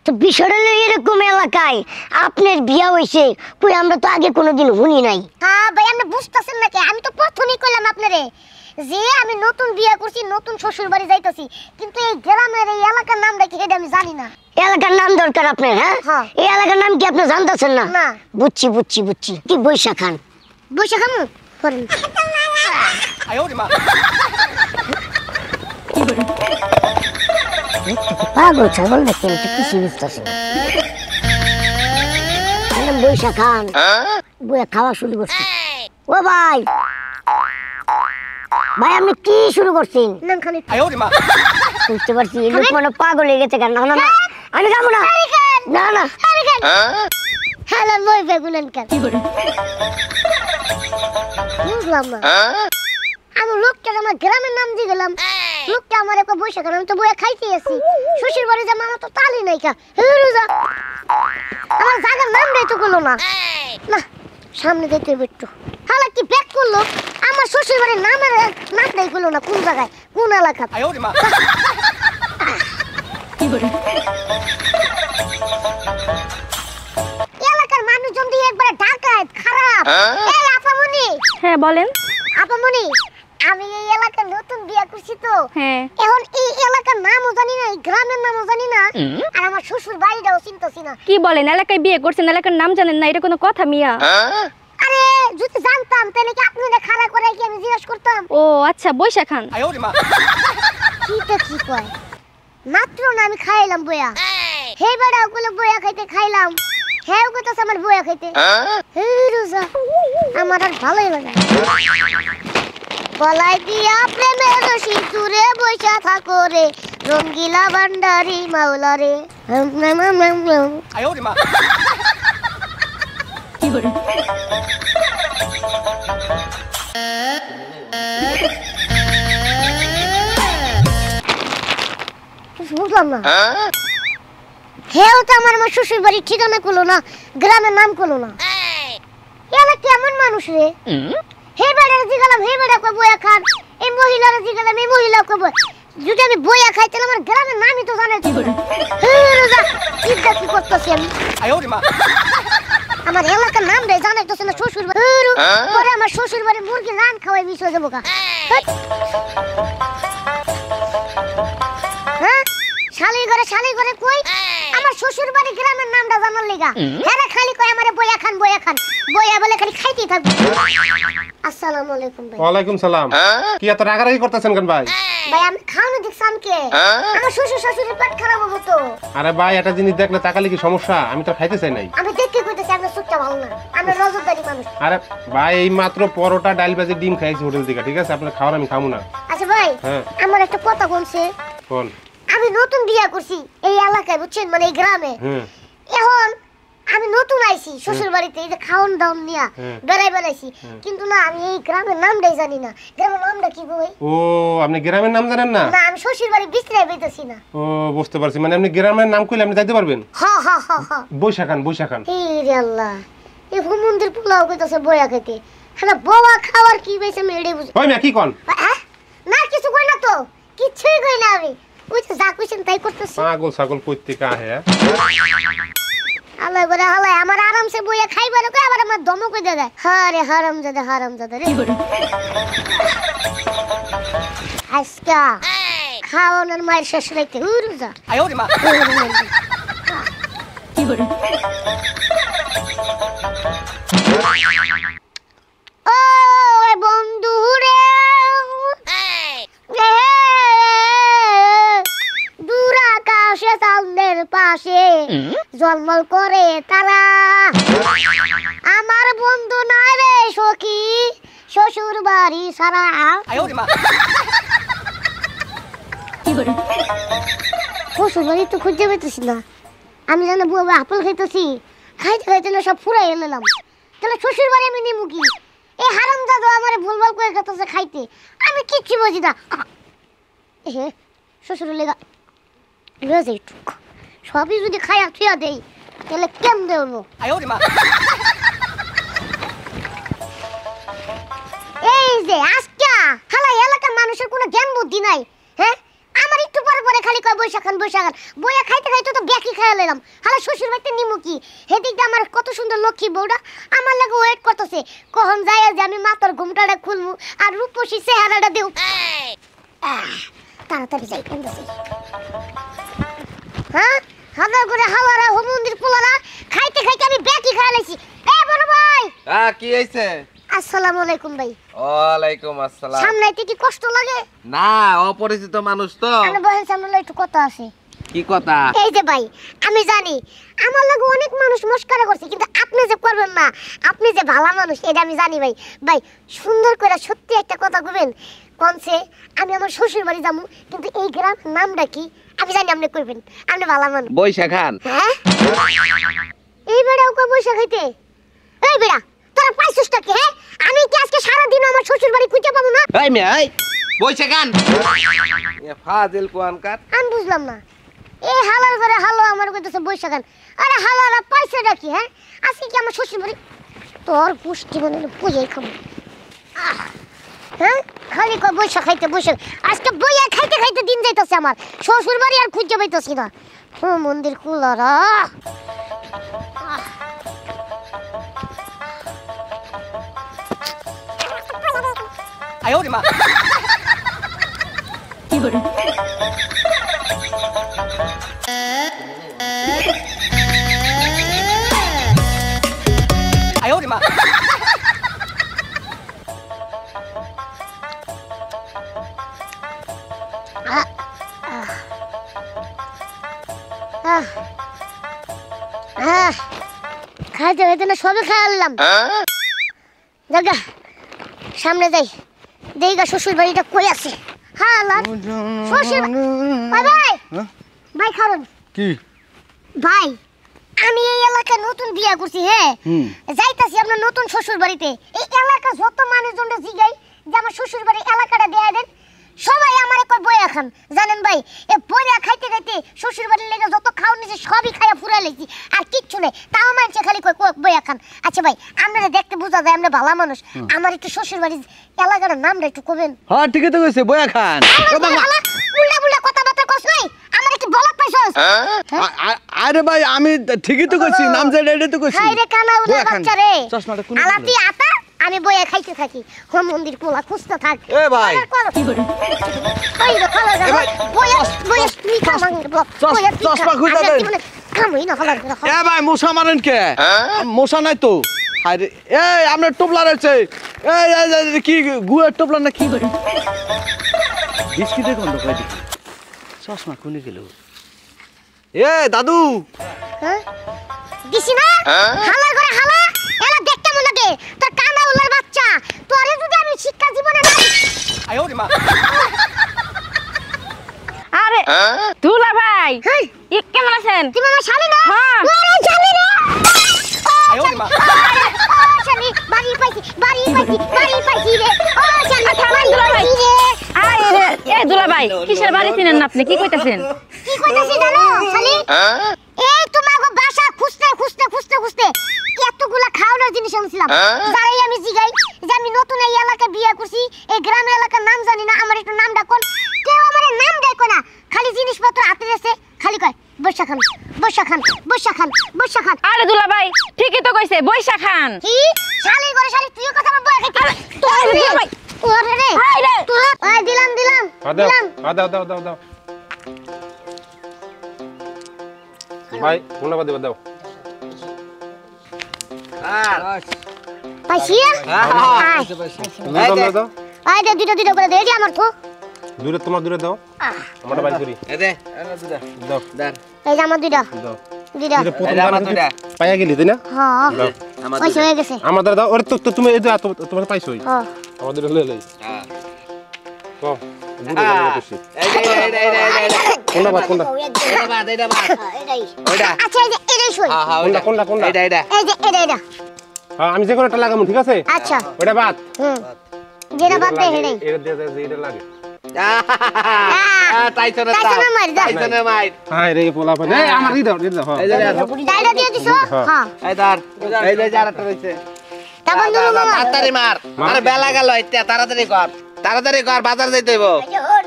তো বিষয়টা হলো এরকম এলাকায় আপনার বিয়া হইছে কই আমরা তো আগে কোনোদিন শুনি নাই। হ্যাঁ ভাই আপনি বুঝতেছেন নাকি আমি তো প্রথমেই কইলাম আপনারে যে আমি নতুন বিয়ে করছি নতুন শ্বশুর বাড়ি যাইতাছি কিন্তু এই গ্রামের এই এলাকার নামটা কি এটা আমি জানি না। এলাকার নাম দরকার আপনার? হ্যাঁ এই এলাকার নাম কি আপনি জানতেছেন না? না বুঝছি কি বৈশা খান? বৈশা খামু করেন পাগল ছাগল দেখতে কিছু বুঝতেছি না। বৈশা খান বইয়া খাওয়া শুরু করছি। ও ভাই আপনি কি শুরু করছেন? নাম খালি বুঝতে পারছি লোক মনে পাগল হয়ে গেছে। না না না আমি খাবো না। না না হ্যালো মই বেগুনেন কেন বুঝলাম না আমি লোকটা আমার গ্রামের নাম দিয়ে গেলাম লোকটা আমার একটা বসে গেলাম তো বইয়া খাইতে আসি শ্বশুর বাড়ি যা মামা তো তালি নাই কা আমার জায়গার নাম দেয় তো করলো না না সামনে দেখতে একটু হালা কি ব্যাক করলো আমার শ্বশুর বাড়ির নামের নাম দেয় করলো না কোন জায়গায় কোন এলাকা এলাকার মানুষজন দিয়ে একবারে ডাকাত খারাপ এই আপামনি হ্যাঁ বলেন। আপামনি আমি এই এলাকার নতুন বিয়া করছি তো হ্যাঁ এখন এই এলাকার নামও জানি না এই গ্রামের নামও জানি না আর আমার শ্বশুর বাড়িটাও চিনতেছি না কি বলেন, এলাকায় বিয়ে করছেন এলাকার নাম জানেন না, এটা কোনো কথা মিয়া? আরে যদি জানতাম তাহলে কি আপনাদের খাড়া করে কি আমি জিজ্ঞেস করতাম? ও আচ্ছা বৈশা খান। কিটা কি কয় মাত্র না আমি খাইলাম বয়া হে বেড়া ওগুলো বয়া খাইতে খাইলাম হে ওগুলো তো আমার বয়া খাইতে হে রোজা আমার আর ভালোই লাগে গলায় দিয়া প্রেমের রশি দূরে বৈশা থাকো রে রঙ্গিলা ভান্ডারি মাওলা রে বুঝলাম না হেও তো আমার শ্বশুর বাড়ির ঠিকানা করলো না গ্রামের নাম করলো না এলা কেমন মানুষ রে হে বেড়া জিগালাম হে বেড়া কো বয়া খান এই মহিলারা জিগালাম এই মহিলা কো যদি আমি বয়া খাই তাহলে আমার গ্রামের নামই তো জানাই তো হে রোজা কি করতেছি আমি আমার এলাকার নাম রে জানাইতেছে না শ্বশুর বাড়ি পরে আমার শ্বশুর বাড়ি মুরগি রান খাওয়াই মিস হয়ে যাবো হ্যাঁ শালি ঘরে কই আমার শ্বশুর বাড়ি গ্রামের নামটা জানার লাগা হ্যাঁ খালি কই আমারে বয়া খান বয়া বলে খালি খাইতেই থাকবো আসসালামু আলাইকুম ভাই ওয়ালাইকুম সালাম। কি এত রাগারাগি করতেছেন কেন ভাই? ভাই আমি খাওয়ানো দেখছাম কে আমার শ্বশুরের পেট খারাপ হবো তো। আরে ভাই একটা জিনিস দেখলে তাকালে কি সমস্যা? আমি তো খাইতে চাই নাই। আমি দেখতে কইতেছি আপনার সুটটা ভালো না আমরা রজতদারি মানুষ। আরে ভাই এই মাত্র পরোটা ডাল ভাজি ডিম খাইছি হোটেল থেকে, ঠিক আছে? আপনার খাওয়ার আমি খাবো না। আচ্ছা ভাই আমার একটা কথা বলছে কোন? আমি নতুন বিয়া করছি এই এলাকায় বুঝছেন মানে এই গ্রামে এখন আমি নতুন আইছি শ্বশুর বাড়িতে এই যে খাওন দাওন নিয়া বেড়াইছি কিন্তু না আমি এই গ্রামের নামটাই জানি না গ্রামের নামটা কি বই? ও আপনি গ্রামের নাম জানেন না? না আমি শ্বশুর বাড়ি বিছরাই বইতাছি না। ও বুঝতে পারছি, মানে আপনি গ্রামের নাম কইলে আপনি যাইতে পারবেন? হ্যাঁ হ্যাঁ হ্যাঁ হ্যাঁ বৈশা খান। এই রে আল্লাহ এই হুমন্দির পোলাও কইতাছে বয়া খাইতে হ্যাঁ বয়া খাওয়ার কি বেশি আমি এড়ে বুঝি। ওই মিয়া কি কোন? না কিছু কই না তো কিছুই কই না আমি ওই তো যা কইছেন তাই করতেছি। ছাগল কইতে কাহে আল্লাহ বলে আল্লাহ আমার আরামসে বইয়া খাইবার কই আবার আমার দমক কই দেয় হ্যাঁ রে হারামজাদা রে আজকা খাওয়ানোর মায়ের শেষ রাইতে উরুজা ও বন্ধু রে দূর আকাশে চাঁদের পাশে জলমল করে তারা আমার বন্ধু নাই রে সখী শ্বশুর বাড়ি সারা শ্বশুর বাড়ি তো খুঁজে পেতেছি না আমি জানো বুয়া আপেল খাইতেছি খাইতে না সব ফুরাই এলাম তাহলে শ্বশুর বাড়ি আমি নিমু কি এই হারামজাদা আমারে ভুলভাল করে খাইতেছে খাইতে আমি কিচ্ছু বুঝি না শ্বশুরের লেগা সবই যদি খায়া থুয়া দেই তাহলে কেম দেবো এই যে আজকা হালা এলাকার মানুষের কোনো জ্ঞান বুদ্ধি নাই হ্যাঁ আমার একটু পরে খালি কয় বৈশা খান বইয়া খাইতে তো ব্যাকি খাইয়া লইলাম হালা শ্বশুর বাড়িতে নিমু কি হেদিকটা আমার কত সুন্দর লক্ষ্মী বউটা আমার লাগে ওয়েট করতেছে কখন যায় যে আমি মাথার ঘুমটাটা খুলমু আর রূপসী চেহারাটা দেও তাড়াতাড়ি যাই কেন হ্যাঁ হাদা করে হাওয়ারা হোমন্দির পোলারা খাইতে আমি ব্যাকি খাইয়া লাইছি এ বড় ভাই কি হইছে? আসসালামু আলাইকুম ভাই। ওয়ালাইকুম আসসালাম। সামলাইতে কি কষ্ট লাগে? না অপরিচিত মানুষ তো। আমি বলেন সামনে একটু কথা আছে। কি কথা? এই যে ভাই আমি জানি আমার লাগে অনেক মানুষ মস্করা করছে কিন্তু আপনি যে করবেন না আপনি যে ভালো মানুষ এটা আমি জানি ভাই। ভাই সুন্দর করে সত্যি একটা কথা কইবেন কোনছে আমি আমার শ্বশুর বাড়ি যাবো কিন্তু এই গ্রামের নামটা কি আমি জানি আপনি কইবেন আপনি ভালো মানুষ। বৈশা খান। হ্যাঁ এই বেড়াও কই বসে খাইতে এই বেড়া তোরা পাইছিসটা কি হ্যাঁ আমি কি আজকে সারা দিন আমার শ্বশুর বাড়ি খুঁজে পাবো না এই মেয়ে এই বইছে গান এ ফাজিল কোয়ানকার আমি বুঝলাম না এই হালার ঘরে হালো আমার কইতেছে বসে খান আরে হালারা পয়সা রাখি হ্যাঁ আজকে কি আমার শ্বশুর বাড়ি তোর পুষ্টি মানে পুজোই খাবো হ্যাঁ খালি কই বসে খাইতে বসে আজকে বইয়া খাইতে খাইতে দিন যাইতেছে আমার শ্বশুর বাড়ি আর খুঁজে পাইতেছি না ও মন্দির কুলারা আয়ো রে মা আয়ো রে মা খাইতে খাইতে না সবে খাইলাম জায়গা সামনে যাই দেইগা শ্বশুর বাড়িটা কই আছে হ্যাঁ শ্বশুর ভাই ভাই ভাই খারুন কি ভাই আমি এই এলাকায় নতুন বিয়া করছি হ্যাঁ যাইতাছি আপনার নতুন শ্বশুর বাড়িতে এই এলাকার যত মানুষজনরা জিগাই যে আমার শ্বশুর বাড়ি এলাকাটা দেয়া দেন সবাই আমার কই বইয়া খান জানেন ভাই এ বইয়া খাইতে খাইতে শ্বশুর বাড়ির লেগে যত খাওয়া নিছে সবই খাইয়া ফুরা লেছি আর কিচ্ছু নেই তাও মানছে খালি কই বইয়া খান আচ্ছা ভাই আপনারা দেখতে বোঝা যায় আমরা ভালো মানুষ আমার একটু শ্বশুর বাড়ির এলাকার নামটা একটু কবেন হ্যাঁ ঠিকই তো কইছে বয়া খান উল্টা উল্টা কথাবার্তা কস নাই আমার কি বলক পাইছস আরে ভাই আমি ঠিকই তো কইছি নাম যেটা এটা তো কইছি হাই রে কানা উলা বাচ্চা রে চশমাটা কোন আলাতি আতা আমি বইয়া খাইতে থাকি হোম মন্দির কোলা খুঁজতে থাক এ ভাই ওই রে খালা যা বইয়া বইয়া তুই কামাং চশমা খুঁজে দেন কামই না হলা এ ভাই মশা মারেন কে মশা নাই তো আরে এই আমরা টোপলা রয়েছে এই কি গুয়ের টোপলা না কি বিস্কিটের গন্ধ কই দেখি চশমা কোনে গেল এ দাদু হ্যাঁ দিছি না হালার ঘরে হালা এলা দেখতে মনে লাগে তোর কানা উলার বাচ্চা তোরে যদি আমি শিক্ষা জীবনে না আয়ো রে মা আরে দুলা ভাই ই কেমন আছেন তুমি আমার শালি না হ্যাঁ আরে শালি রে আয়ো রে মা ও শালি বাড়ি পাইছি রে ও শালি বাড়ি পাইছি রে আরে এ দুলা ভাই কিসের বাড়ি চিনেন না আপনি কি কইতাছেন কি কইতাছি জানো শালি এই তোমাগো বাসা খুঁজতে এতগুলা খাওয়ানোর জিনিস আনছিলাম যারাই আমি জিগাই যে আমি নতুন এই এলাকায় বিয়ে করছি এই গ্রামের এলাকার নাম জানি না আমার একটু নামটা কোন কেউ আমার নাম দেয় কোনা খালি জিনিসপত্র হাতে রেছে খালি কয় বৈশা খান আরে দুলা ভাই ঠিকই তো কইছে বৈশা খান কি শালি করে শালি তুইও কথা বল বই খাইতে তোর দুলা ভাই ওরে রে হাই রে তোর দিলাম দাও ভাই কোনটা বাদ দাও আর পাইছি দাও আয় দে দুটো করে দে এটি আমার তো দূরে তোমার দূরে দাও আমরা বাইর করি এ দে এনে দুটা দাও দার এই যে আমার দুটো দাও দুটো এটা প্রথম এটা আমার বার দুইটা। পাইয়া গেলি তাই না হ্যাঁ দাও আমার পয়সা হয়ে গেছে আমাদের দাও ওরে তো তুমি এই যে তোমার পাইছই হ্যাঁ আমাদের হলে লই হ্যাঁ তো দূরে যাবে বেশি কোনটা বাদ কোনটা এটা বাদ এটাই ওইটা আচ্ছা এই যে এটাই সই হ্যাঁ হ্যাঁ ওইটা কোনটা এটা এই যে এটা হ্যাঁ আমি যে কোনটা লাগামু ঠিক আছে আচ্ছা ওটা বাদ যেটা বাদ দে এটাই এটা দিয়ে যে এটা লাগে টাইসনের টাইসনের মাইর, দাও। টাইসনের মাইর হাই রে পোলা পানে এই আমার দি দাও হ্যাঁ এই যে ডাইটা দিয়ে দিছো হ্যাঁ এই ধর এই যে যারটা রইছে তারপর নুরু মামা তাড়াতাড়ি মার আরে বেলা গেল এটা তাড়াতাড়ি কর বাজার যাইতে হইব এই যে হন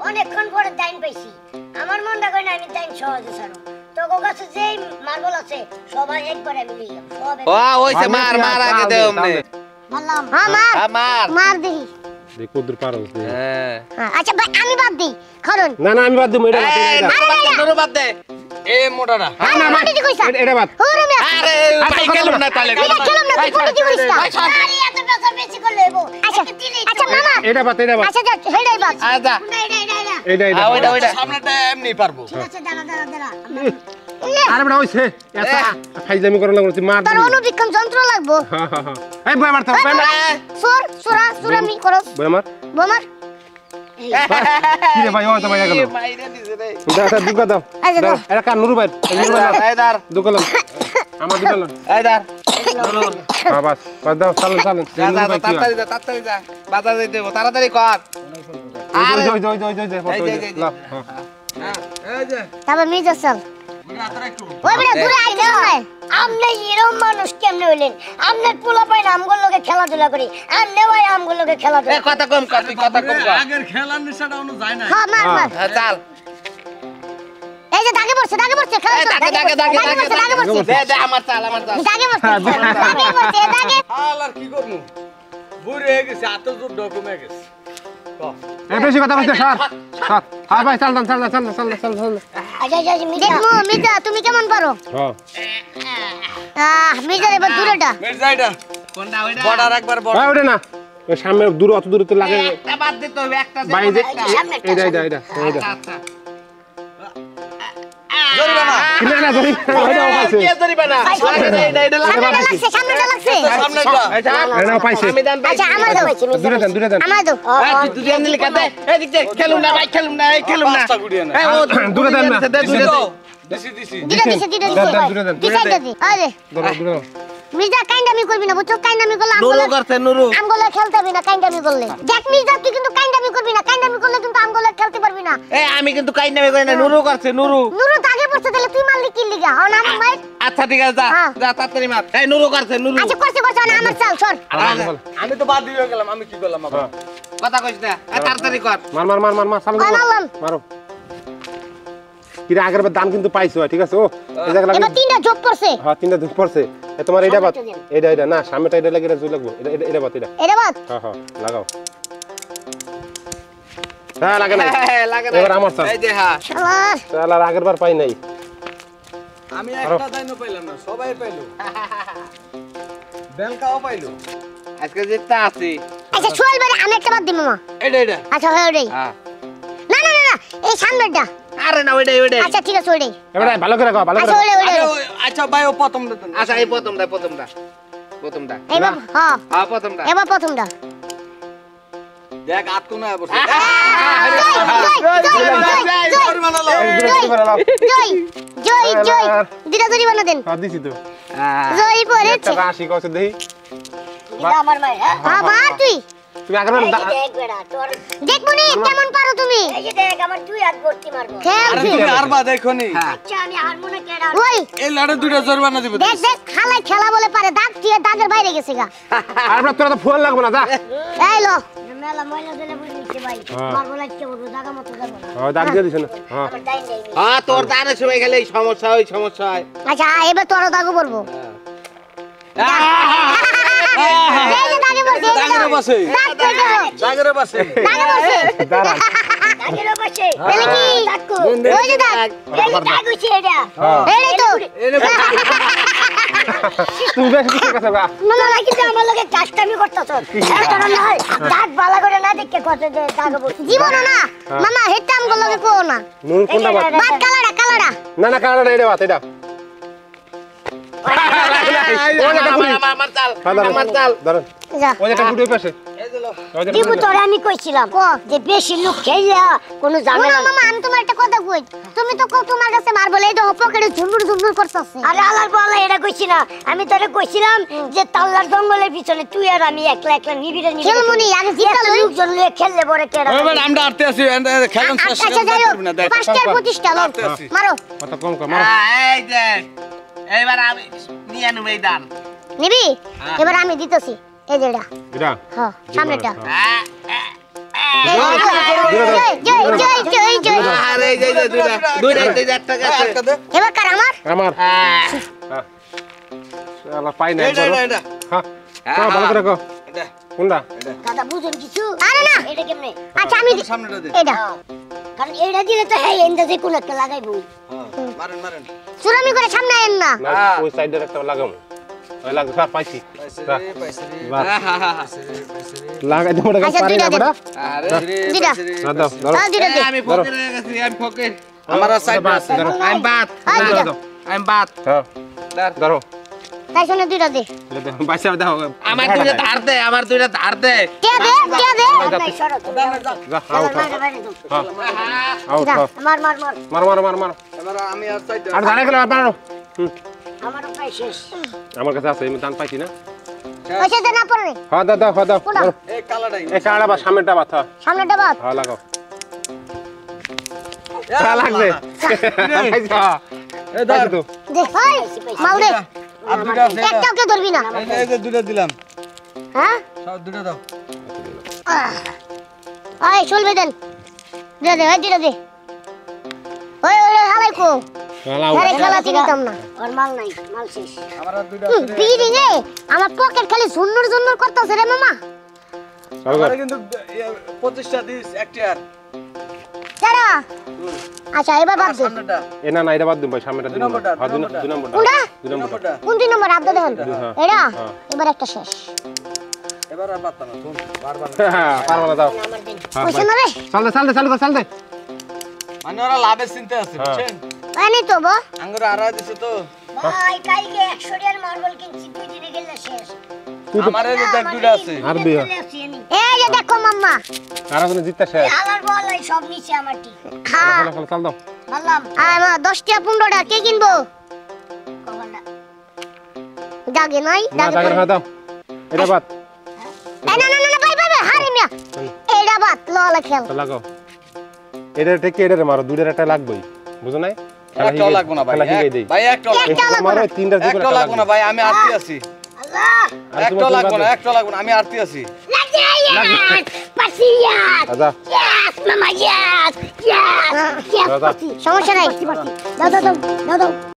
অনেকক্ষণ পরে টাইম পাইছি আমার মনটা কই না আমি টাইম সহজে ছাড়ো তো কাছে যেই মার্বল আছে সবাই একবারে মিলে সব ও হইছে মার আগে দে অমনে বললাম হ্যাঁ মার মার দেখি দেখো দূর পার হচ্ছে হ্যাঁ আচ্ছা ভাই আমি বাদ দেই কারণ না আমি বাদ দেব এটা নুরু বাদ দে এ মোটাটা না বাদ দিতে কইছা এটা বাদ ওরে মিয়া আরে ভাই গেলাম না তাহলে এটা খেলাম না তুই কোন দিবস না আরে এত টাকা বেশি করলে হইবো আচ্ছা আচ্ছা মামা এটা বাদ আচ্ছা যা হেডাই বাদ আচ্ছা এটা ওইটা সামনেটা এমনি পারবো ঠিক আছে দাঁড়া আরে বড় হইছে এত ফাইজলামি করে লাগছে মার তোর অনুবিক্ষণ যন্ত্র লাগবো হ্যাঁ এই বই মার থাক বই মার সুরা মি করস বই মার বোমার কি রে ভাই ও তো ভাই গেল মাইরে দিছে রে দাও দুকা দাও আচ্ছা, দাও। এটা কান নুরু ভাই এই ধর দুকালাম আমার দুটো লন এই দাঁড় বাস বাস দাও চালুন চালুন যা যা তাড়াতাড়ি যা বাজার যাইতে হবে তাড়াতাড়ি কর আরে জয় জয় জয় জয় জয় এই যে তারপর মির্জা চল ওই বড় দূরে আইতে হবে আমনে এরকম মানুষ কেমনে হইলেন আমনের পোলা পাই না আমগুলো লোকে খেলাধুলা করি আমনে ভাই আমগুলো লোকে খেলাধুলা এই কথা কম কর কথা কম কর আগের খেলার নিশাটা অন্য যায় না হ্যাঁ মার মার চাল এই যে দাগে পড়ছে খেলা এই দাগে পড়ছে দে দে আমার চাল দাগে পড়ছে দাগে আর কি করবো বুড়ি হয়ে গেছে এত দূর ডকুমে গেছে এই বেশি কথা বলতে স্যার স্যার হ্যাঁ ভাই চাল চাল চাল চাল চাল চাল আচ্ছা আচ্ছা দেখো মির্জা তুমি কেমন পারো হ্যাঁ মির্জা এবার দূরেটা মির্জাইটা কোনটা ওইটা বর্ডার একবার ভাই ওঠে না ওই সামনে দূর অত দূরে তো লাগে একটা বাদ দিতে হবে একটা দে ভাই যে সামনে এইটা এইটা এইটা এইটা আচ্ছা জরিবে না না না ধরি ওইটা পাইছে কে ধরিবে না এটা সামনেটা লাগছে সামনেটা এটা পাইছে আমি দান আচ্ছা আমার দাও দূরে দেন আমার দাও এই তুই দুজন নিলে কাটে এই দিক দে খেলুম না ভাই খেলুম না এই খেলুম না পাঁচটা গুড়িয়ে না এই ও দূরে দেন না দূরে দে দিছি দিটা দেন। কি সাইডটা দি আরে দূরে মির্জা কাইন্ডামি করবি না বুঝছো কাইন্ডামি করলে নুরু করতে নুরু আমগুলো খেলতে পারবি না কাইন্ডামি করলে দেখ মির্জা তুই কিন্তু কাইন্ডামি করবি না কাইন্ডামি করলে কিন্তু আমগুলো খেলতে পারবি না এই আমি কিন্তু কাই নামে কই না নুরু করছে নুরু নুরু দাগে পড়ছে তাহলে তুই মারলি কি লিগা হন আমার মাই আচ্ছা ঠিক আছে যা হ্যাঁ। যা তাড়াতাড়ি মার এই নুরু করছে নুরু আচ্ছা করছে না আমার চাল সর আমি তো বাদ দিয়ে গেলাম আমি কি করলাম আবার কথা কইছ না এই তাড়াতাড়ি কর মার মার মার মার মার সামনে আলাম মারো কিরা আগের বার দান কিন্তু পাইছো ঠিক আছে ও এই জায়গা লাগে এবার তিনটা যোগ করছে হ্যাঁ তিনটা দুধ পড়ছে এ তোমার এইটা বাত এইটা না সামনেটা এটা লাগে এটা জুই লাগবো এটা বাত এটা এটা বাদ হ্যাঁ হ্যাঁ লাগাও হ্যাঁ লাগে না লাগে এবার আমার চাল এই যে হ্যাঁ শালার চাল আর আগের বার পাই নাই আমি একটা দাইনো পাইলাম না সবাই পাইলো বেলকাও পাইলো আজকে যেটা আছে আচ্ছা সোহেল ভাই আমি একটা বাদ দিই মামা এটা আচ্ছা হয় ওটাই হ্যাঁ না এই সামনেটা আরে না ওইটাই আচ্ছা ঠিক আছে ওটাই এবার ভালো করে কও ভালো করে আচ্ছা ওটাই আচ্ছা ভাই ও প্রথম দিতেন আচ্ছা এই প্রথমটা এবার হ্যাঁ হ্যাঁ প্রথমটা এবার প্রথমটা দেখ আট কোনা বসে জয় দিদা ধরি বানা দেন হ্যাঁ দিছি তো জয় পড়েছে একটা রাশি কইছে দেই এটা আমার মাই হ্যাঁ হ্যাঁ মার তুই তুমি আগের বার দেখ বেড়া তোর দেখবো নি কেমন পারো তুমি এই যে দেখ আমার দুই হাত ভর্তি মারবো খেল আরে তুমি আরবা দেখোনি আচ্ছা আমি হারমোনা কেডা ওই এই লাড়ে দুইটা জরিমানা দিব দেখ খালাই খেলা বলে পারে দাগ দিয়ে দাগের বাইরে গেছে গা আর তোরা তো ফোন লাগবে না যা এই লো মেলা ময়লা দিলে বুঝি নিচ্ছে ভাই মারবো লাগছে বলবো জায়গা মতো যাবো না হ্যাঁ দাগ দিয়ে দিছ না হ্যাঁ আমার টাইম নেই হ্যাঁ তোর দানের সময় গেলে এই সমস্যা হয় আচ্ছা এবার তোর দাগও বলবো এই যে দাগে বসে দাগের বসে দাগ কই দাও দাগের বসে দাগে বসে দাঁড়া আগের পাশে তাহলে কি ডাকো ওই যে দাগ এই যে দাগ হইছে এটা এই তো তুমি বেশ কিছু কথা গা মামা নাকি তো আমার লগে কাস্টমি করতেছ এটা না হয় দাগ ভালো করে না দেখে কত যে দাগ বসে জীবন না মামা হেটাম গুলোকে কো না নুন কোনটা বাত বাদ কালাড়া না না কারণ এটা বাত এটা আমার চাল ধরেন যা ওই একটা গুড়ি পাশে দিবু তোরে আমি কইছিলাম যে বেশি লোক খেলা কোনো শোনো ঝামেলা মামা আমি তোমার একটা কথা কই তুমি তো তোমার কাছে মারবো এই তো পকেটে ঝুমুর করতেছে আরে আলার বলা এটা কইছি না আমি তোরে কইছিলাম যে তাল্লার জঙ্গলের পিছনে তুই আর আমি একলা একলা নিবিড়ে খেলমুনি আগে জিতা লই লোকজন লিয়ে খেললে পরে কেরা এবার আমরা আরতে আছি খেলন শেষ আচ্ছা যাই হোক না দেখ পাঁচটার প্রতিষ্ঠা লো মারো কথা কম কম মারো এই যে এইবার আমি নিয়ে নেব এই দান নিবি এবার আমি দিতেছি এই যে এটা এটা হ্যাঁ সামনেটা জয় আরে এই যে দুইটা একটা গেছে এবার কার আমার আমার শালা পাই না এটা এটা হ্যাঁ ভালো করে কও এটা কোনটা দাদা বুঝুন কিছু আরে না এটা কেমনে আচ্ছা আমি সামনেটা দে এটা কারণ এটা দিলে তো হ্যাঁ এন্ডা যে কোন একটা লাগাইবো মারেন মারেন চুরামি করে সামনে আইন না না ওই সাইডের একটা লাগাম ওই লাগা স্যার পাইছি বাহ লাগাই দেবো এটা আচ্ছা পারি দুইটা না বড়া আরে দুইটা না দাও ধরো দাও দুইটা দে আমি ফকির হয়ে গেছি আমি ফকির আমার সাইড আছে আমি বাত দাও আমি বাত হ্যাঁ ধরো তাই শুনে দুইটা দে বাইসা দাও আমার দুইটা ধার দে কে দে নাই শরৎ যা আউট আউট মার মার মার মার মার মার মার এবার আমি আর সাইড আর ধারে গেল মারো আমার প্রায় শেষ। আমার কাছে আছে আমি দান পাইছি না পয়সা দেন না পড়ে হ্যাঁ দাও কোনটা? এই কালাটাই এই কাড়া বা সামনেটা বাথা সামনেটা বাদ হ্যাঁ লাগাও হ্যাঁ লাগবে এই ধর তো দে ভাই মাল দে আর দুটো আছে একটাও কে ধরবি না এই যে দুটো দিলাম হ্যাঁ সব দুটো দাও আয় চলবে দেন দে দে দে দে ওই ওই হালাই কো লাও আরে খেলা চিনিতাম না ওর মাল নাই, মাল শেষ। আমার আর দুটো আছে রে। বিড়ি রে আমার পকেট খালি সুন্নুর সুন্নুর করতেছে রে মামা আমারে কিন্তু 25টা দিস একটার যারা আচ্ছা এবার বাদ দে সামনেটা এ না না এটা বাদ দিন ভাই সামনেটা দুই দিন নম্বরটা, হ্যাঁ দুই দুই নম্বরটা কোনটা দুই নম্বরটা কোন দুই নম্বর আবদা দেখেন হ্যাঁ। এরা হ্যাঁ। এবার একটা শেষ এবার আর পারতাম না শুন বারবার পারবো না দাও আমার দিন। হ্যাঁ পয়সা ভাই। না রে চাল দে মানে ওরা লাভের চিন্তা আছে হ্যাঁ। বুঝছেন আনি তো বো আঙ্গুর আড়া দিছে তো ভাই, কালকে 100 টাকার মার্বেল কিনছি, 2 দিনে গেলে শেষ। আমার এই দেখ দুটো আছে আর দুই চলে আসছি আমি। এই যে দেখো মাম্মা আর কোনো জিততে শেষ হালার বল, এই সব নিচে আমার টি। হ্যাঁ চাল দাও বললাম, আমার 10 টা 15 টা কে কিনবো কখনটা। দাগে নাই না দাগে জায়গা পড়ে। হ্যাঁ দাও এটা বাদ এই না না না ভাই ভাই ভাই হারে মিয়া এইটা বাদ ললা খেল তো লাগাও এটা টেকে এটা মারো দুইটার একটা লাগবেই বুঝো নাই একটাও লাগবো না ভাই খেলা শিখাই দেই ভাই একটাও লাগবো একটা লাগবো মারো না। তিনটার দিকে একটাও লাগবো না ভাই আমি আরতি আছি আল্লাহ, একটাও লাগবো না একটাও লাগবো না আমি আরতি আছি Yes! Pasiyas! আচ্ছা Yes, mama, yes! Yes! Yes, দাদা সমস্যা নাই দাও দাও দাও দাও দাও